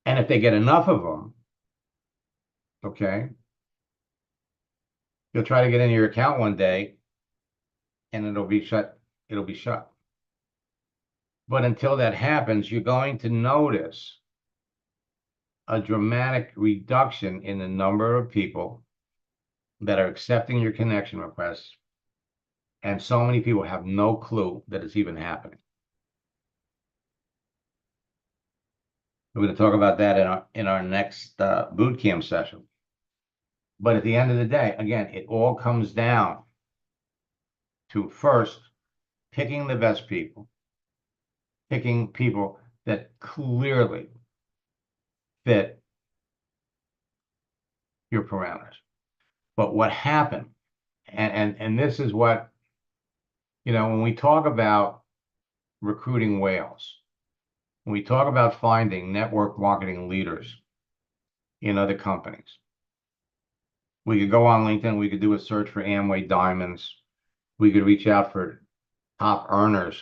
And if they get enough of them, okay, you'll try to get into your account one day and it'll be shut. It'll be shut. But until that happens, you're going to notice a dramatic reduction in the number of people that are accepting your connection requests. And so many people have no clue that it's even happening. We're going to talk about that in our next boot camp session. But at the end of the day, again, it all comes down to first picking the best people, picking people that clearly fit your parameters. But what happened, and this is what, when we talk about recruiting whales, when we talk about finding network marketing leaders in other companies, we could go on LinkedIn, we could do a search for Amway Diamonds, we could reach out for top earners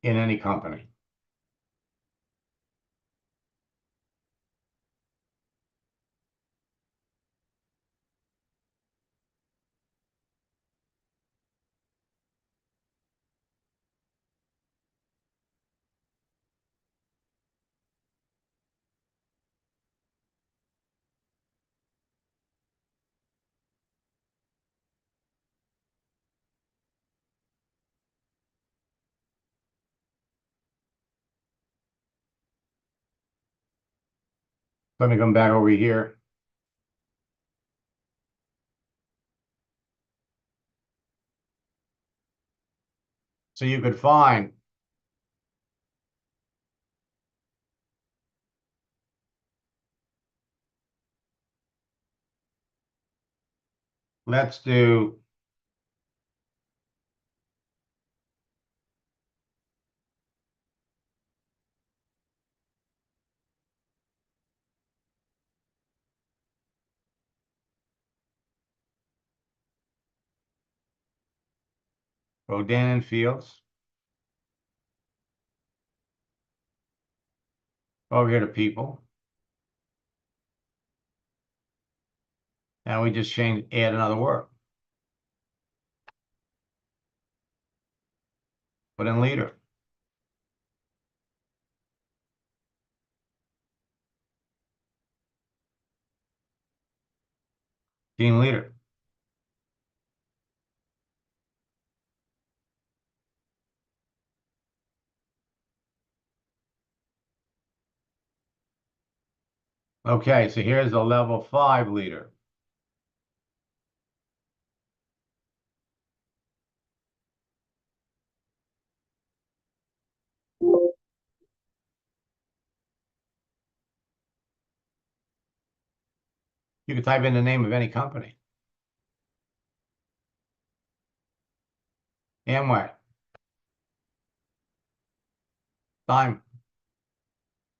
in any company. Let me come back over here. So you could find let's do Rodan and Fields. Over here to people. And we just add another word. Put in leader. Team leader. Okay, so here's a level 5 leader. You can type in the name of any company. Amway. Time.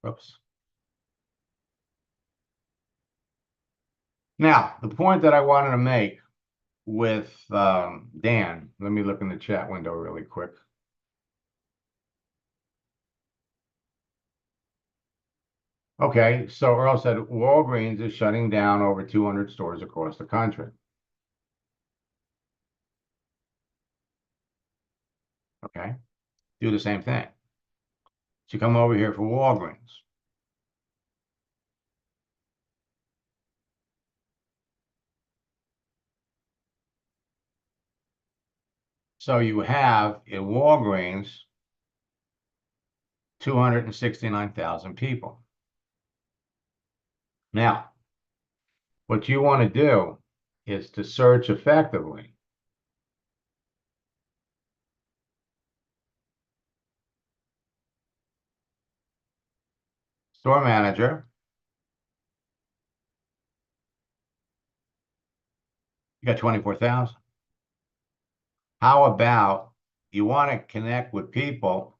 Oops. Now, the point that I wanted to make with Dan, let me look in the chat window really quick. Okay, so Earl said Walgreens is shutting down over 200 stores across the country. Okay, do the same thing. to come over here for Walgreens. So you have in Walgreens 269,000 people. Now, what you want to do is to search effectively. Store manager. You got 24,000. How about you want to connect with people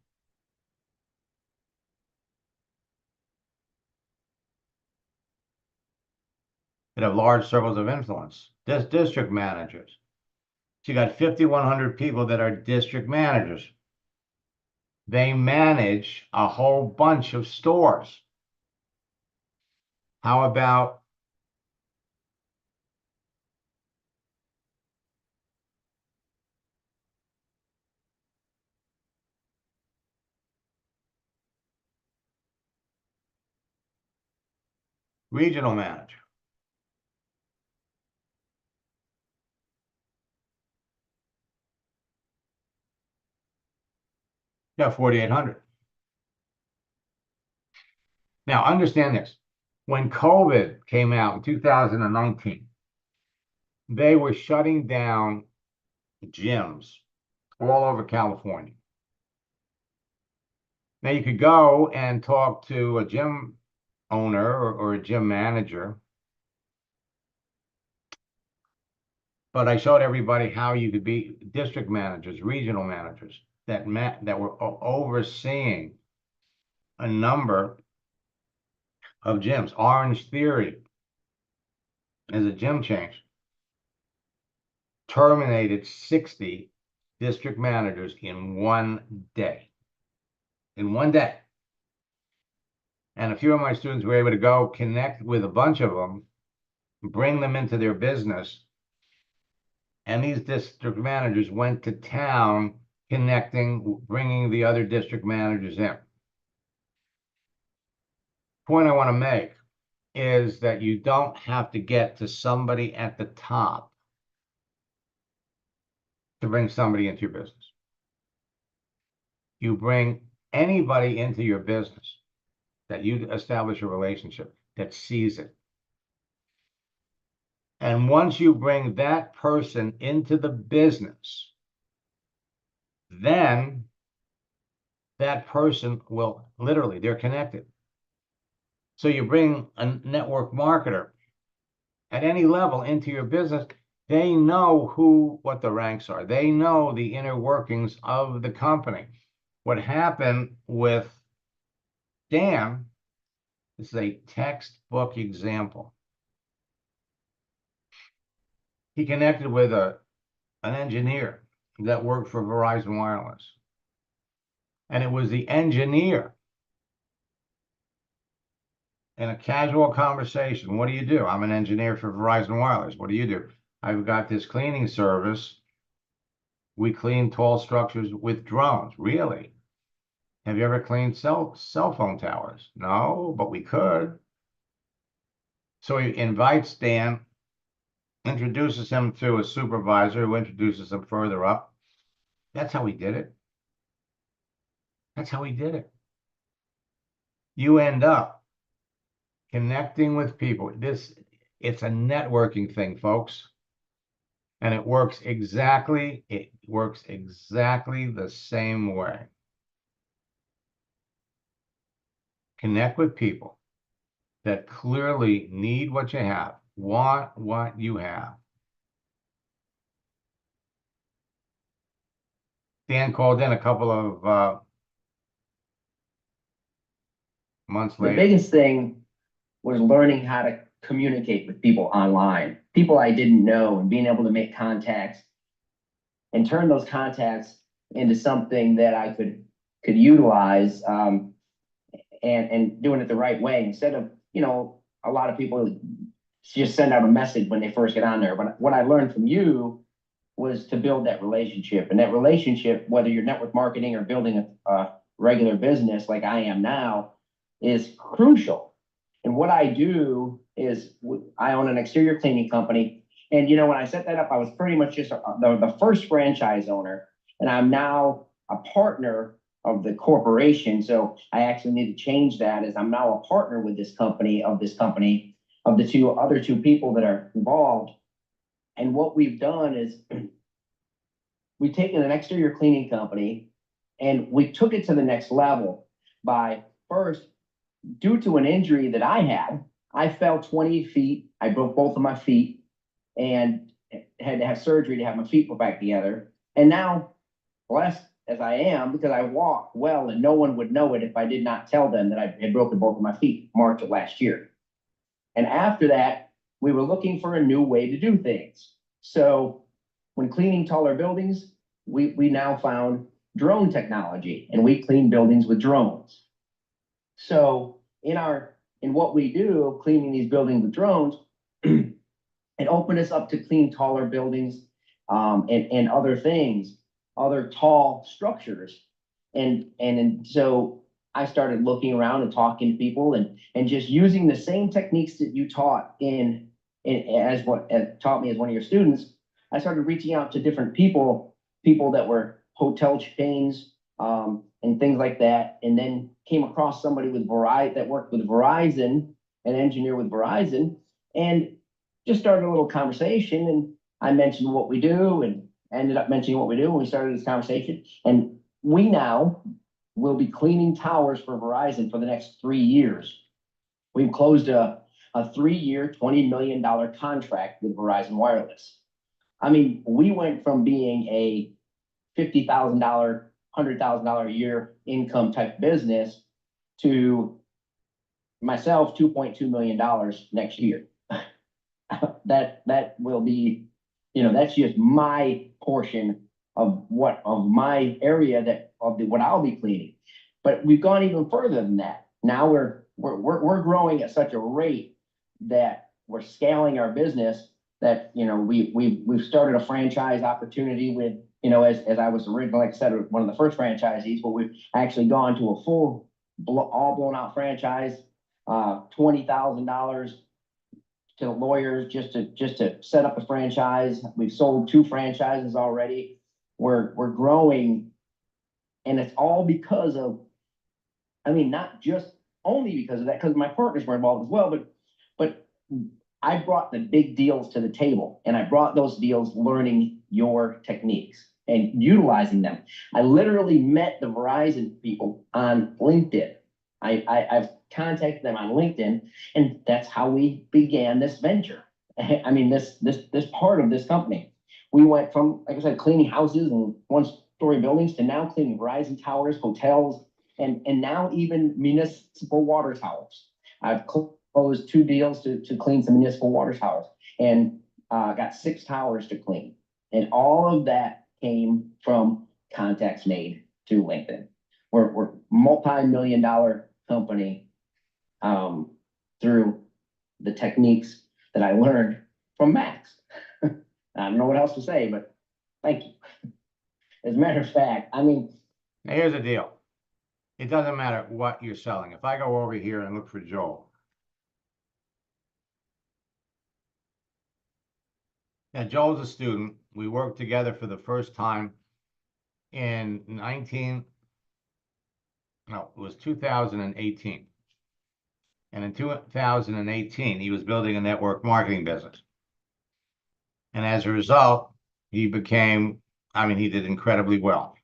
that have large circles of influence? District managers. So you got 5,100 people that are district managers. They manage a whole bunch of stores. How about regional manager? Yeah, 4,800. Now, understand this. When COVID came out in 2019, they were shutting down gyms all over California. Now, you could go and talk to a gym owner or a gym manager, but I showed everybody how you could be district managers, regional managers that were overseeing a number of gyms. Orange Theory is a gym chain. Terminated 60 district managers in one day. In one day. And a few of my students were able to go connect with a bunch of them, bring them into their business. And these district managers went to town connecting, bringing the other district managers in. Point I want to make is that you don't have to get to somebody at the top to bring somebody into your business. You bring anybody into your business that you establish a relationship that sees it. And once you bring that person into the business, then that person will literally, they're connected. So you bring a network marketer at any level into your business, they know what the ranks are. They know the inner workings of the company. What happened with Dan, this is a textbook example. He connected with an engineer that worked for Verizon Wireless. And it was the engineer in a casual conversation. What do you do? I'm an engineer for Verizon Wireless. What do you do? I've got this cleaning service. We clean tall structures with drones. Really? Have you ever cleaned cell phone towers? No, but we could. So he invites Dan, introduces him to a supervisor who introduces him further up. That's how he did it. That's how he did it. You end up connecting with people. It's a networking thing, folks. And it works exactly the same way. Connect with people that clearly need what you have, want what you have. Dan called in a couple of months later. The biggest thing was learning how to communicate with people online, people I didn't know, and being able to make contacts and turn those contacts into something that I could utilize, and doing it the right way instead of, a lot of people just send out a message when they first get on there. But what I learned from you was to build that relationship, and that relationship, whether you're network marketing or building a regular business like I am now is crucial. And what I do is I own an exterior cleaning company. And, when I set that up, I was pretty much just the first franchise owner. And I'm now a partner of the corporation. So I actually need to change that as I'm now a partner with this company, of the other two people that are involved. And what we've done is we've taken an exterior cleaning company and we took it to the next level by first, due to an injury that I had, I fell 20 feet. I broke both of my feet and had to have surgery to have my feet put back together. And now, blessed as I am, because I walk well and no one would know it if I did not tell them that I had broken both of my feet March of last year. And after that, we were looking for a new way to do things. So when cleaning taller buildings, we now found drone technology, and we clean buildings with drones. So in what we do, cleaning these buildings with drones, it opened us up to clean taller buildings, and other things, other tall structures. And so I started looking around and talking to people and just using the same techniques that you taught as taught me as one of your students. I started reaching out to different people that were hotel chains, and things like that. And then came across somebody that worked with Verizon, an engineer with Verizon, and just started a little conversation. And I mentioned what we do and ended up mentioning what we do. And we started this conversation, and we now will be cleaning towers for Verizon for the next 3 years. We've closed a 3-year, $20 million contract with Verizon Wireless. I mean, we went from being a $50,000, $100,000 a year income type business to myself, $2.2 million next year. That will be, that's just my portion of my area what I'll be cleaning. But we've gone even further than that. Now we're growing at such a rate that we're scaling our business that, we've started a franchise opportunity with, as I was originally, like I said, one of the first franchisees, but we've actually gone to a full, all blown out franchise, $20,000 to lawyers just to set up a franchise. We've sold 2 franchises already. We're growing, and it's all because of, not just only because of that, because my partners were involved as well, but I brought the big deals to the table, and I brought those deals learning your techniques and utilizing them. I literally met the Verizon people on LinkedIn. I've contacted them on LinkedIn, and that's how we began this venture. This part of this company. We went from, like I said, cleaning houses and 1-story buildings to now cleaning Verizon towers, hotels, and now even municipal water towers. I've closed 2 deals to clean some municipal water towers, and got 6 towers to clean. And all of that came from contacts made through LinkedIn. We're multi-million-dollar company through the techniques that I learned from Max. I don't know what else to say, but thank you. As a matter of fact, Now here's the deal. It doesn't matter what you're selling. If I go over here and look for Joel. Now, Joel's a student. We worked together for the first time in 2018. And in 2018, he was building a network marketing business. And as a result, he did incredibly well.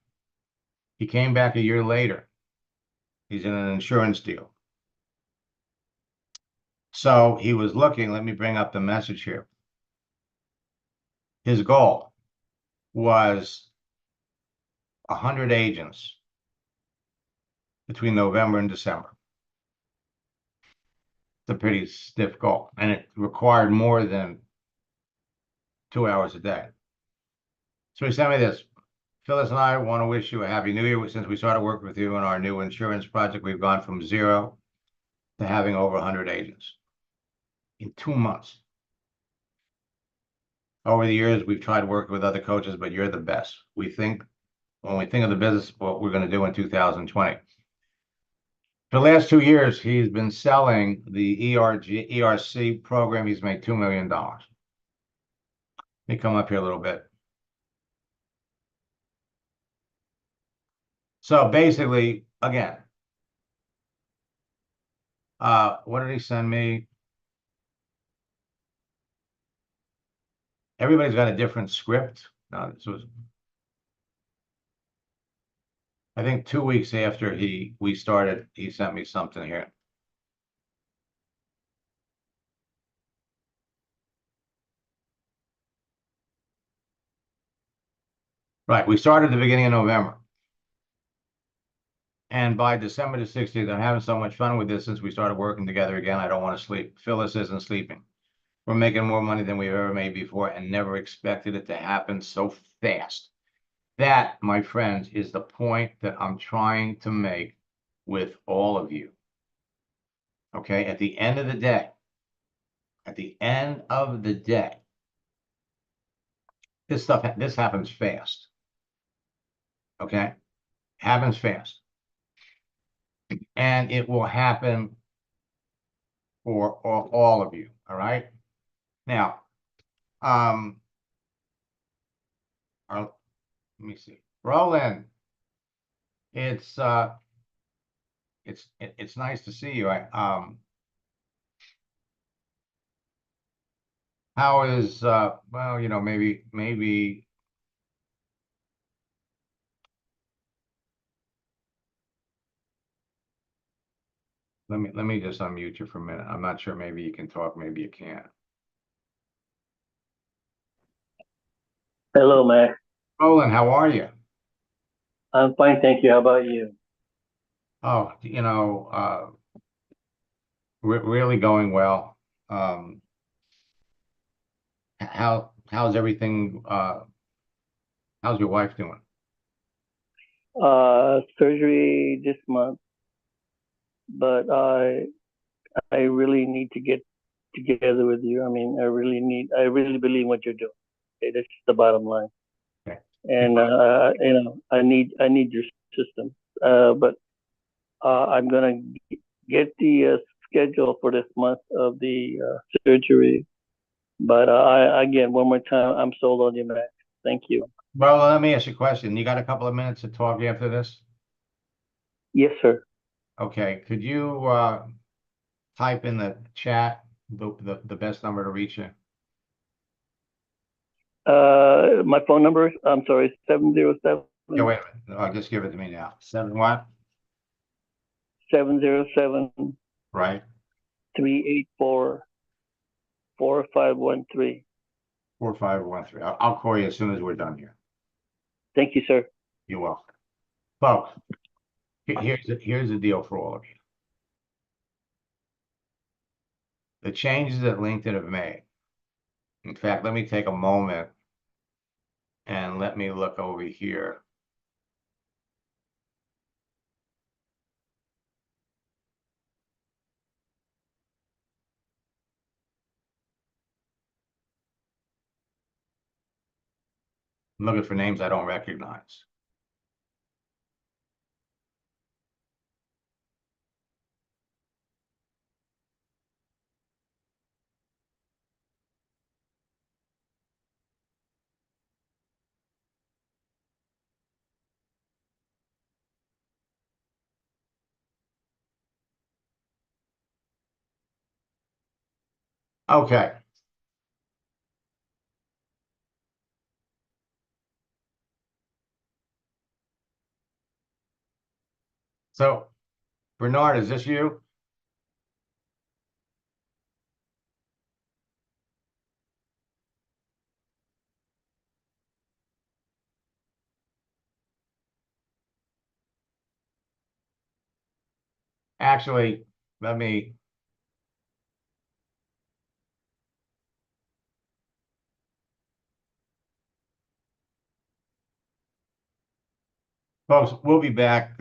He came back a year later. He's in an insurance deal. So he was looking, let me bring up the message here. His goal was 100 agents between November and December. It's a pretty stiff goal, and it required more than 2 hours a day. So he sent me this. Phyllis and I want to wish you a happy new year. Since we started working with you on our new insurance project, we've gone from 0 to having over 100 agents in 2 months. Over the years, we've tried working with other coaches, but you're the best. We think when we think of the business, what we're going to do in 2020. For the last 2 years, he's been selling the ERC program. He's made $2 million. Let me come up here a little bit. So basically, again, what did he send me? Everybody's got a different script. No, this was, I think 2 weeks after we started, he sent me something here. Right, we started at the beginning of November. And by December the 16th, I'm having so much fun with this since we started working together again. I don't want to sleep. Phyllis isn't sleeping. We're making more money than we've ever made before and never expected it to happen so fast. That, my friends, is the point that I'm trying to make with all of you. Okay, at the end of the day, this happens fast. Okay, happens fast. And it will happen for all of you. All right. Now, let me see. Roland, it's nice to see you. How is well, you know, maybe let me just unmute you for a minute. I'm not sure, maybe you can talk, maybe you can't. Hello, Max. Roland, how are you? I'm fine, thank you. How about you? Oh, you know, really going well. How's everything? How's your wife doing? Surgery this month, but I really need to get together with you. I mean, I really believe in what you're doing. Okay, that's the bottom line. Okay. And you know, I need your system. But I'm gonna get the schedule for this month of the surgery. But again, one more time, I'm sold on you, Max. Thank you. Well, let me ask you a question. You got a couple of minutes to talk after this? Yes, sir. Okay. Could you type in the chat the best number to reach you? My phone number, I'm sorry, 707. Yeah, wait a minute. Just give it to me now. 7 what? 707 Right. 384 4513. 4513. I'll call you as soon as we're done here. Thank you, sir. You're welcome. Folks, here's the deal for all of you. The changes that LinkedIn have made. In fact, let me take a moment and let me look over here. I'm looking for names I don't recognize. Okay. So, Bernard, is this you? Actually, let me. Folks, we'll be back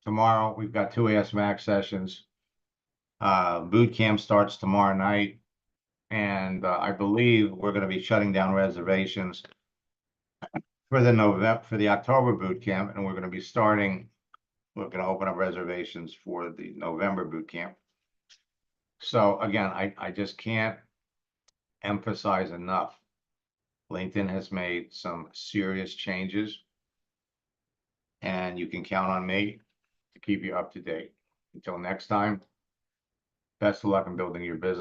tomorrow. We've got 2 Ask Max sessions. Boot camp starts tomorrow night. And I believe we're gonna be shutting down reservations for the October boot camp, and we're gonna open up reservations for the November boot camp. So again, I just can't emphasize enough. LinkedIn has made some serious changes, and you can count on me to keep you up to date. Until next time, best of luck in building your business.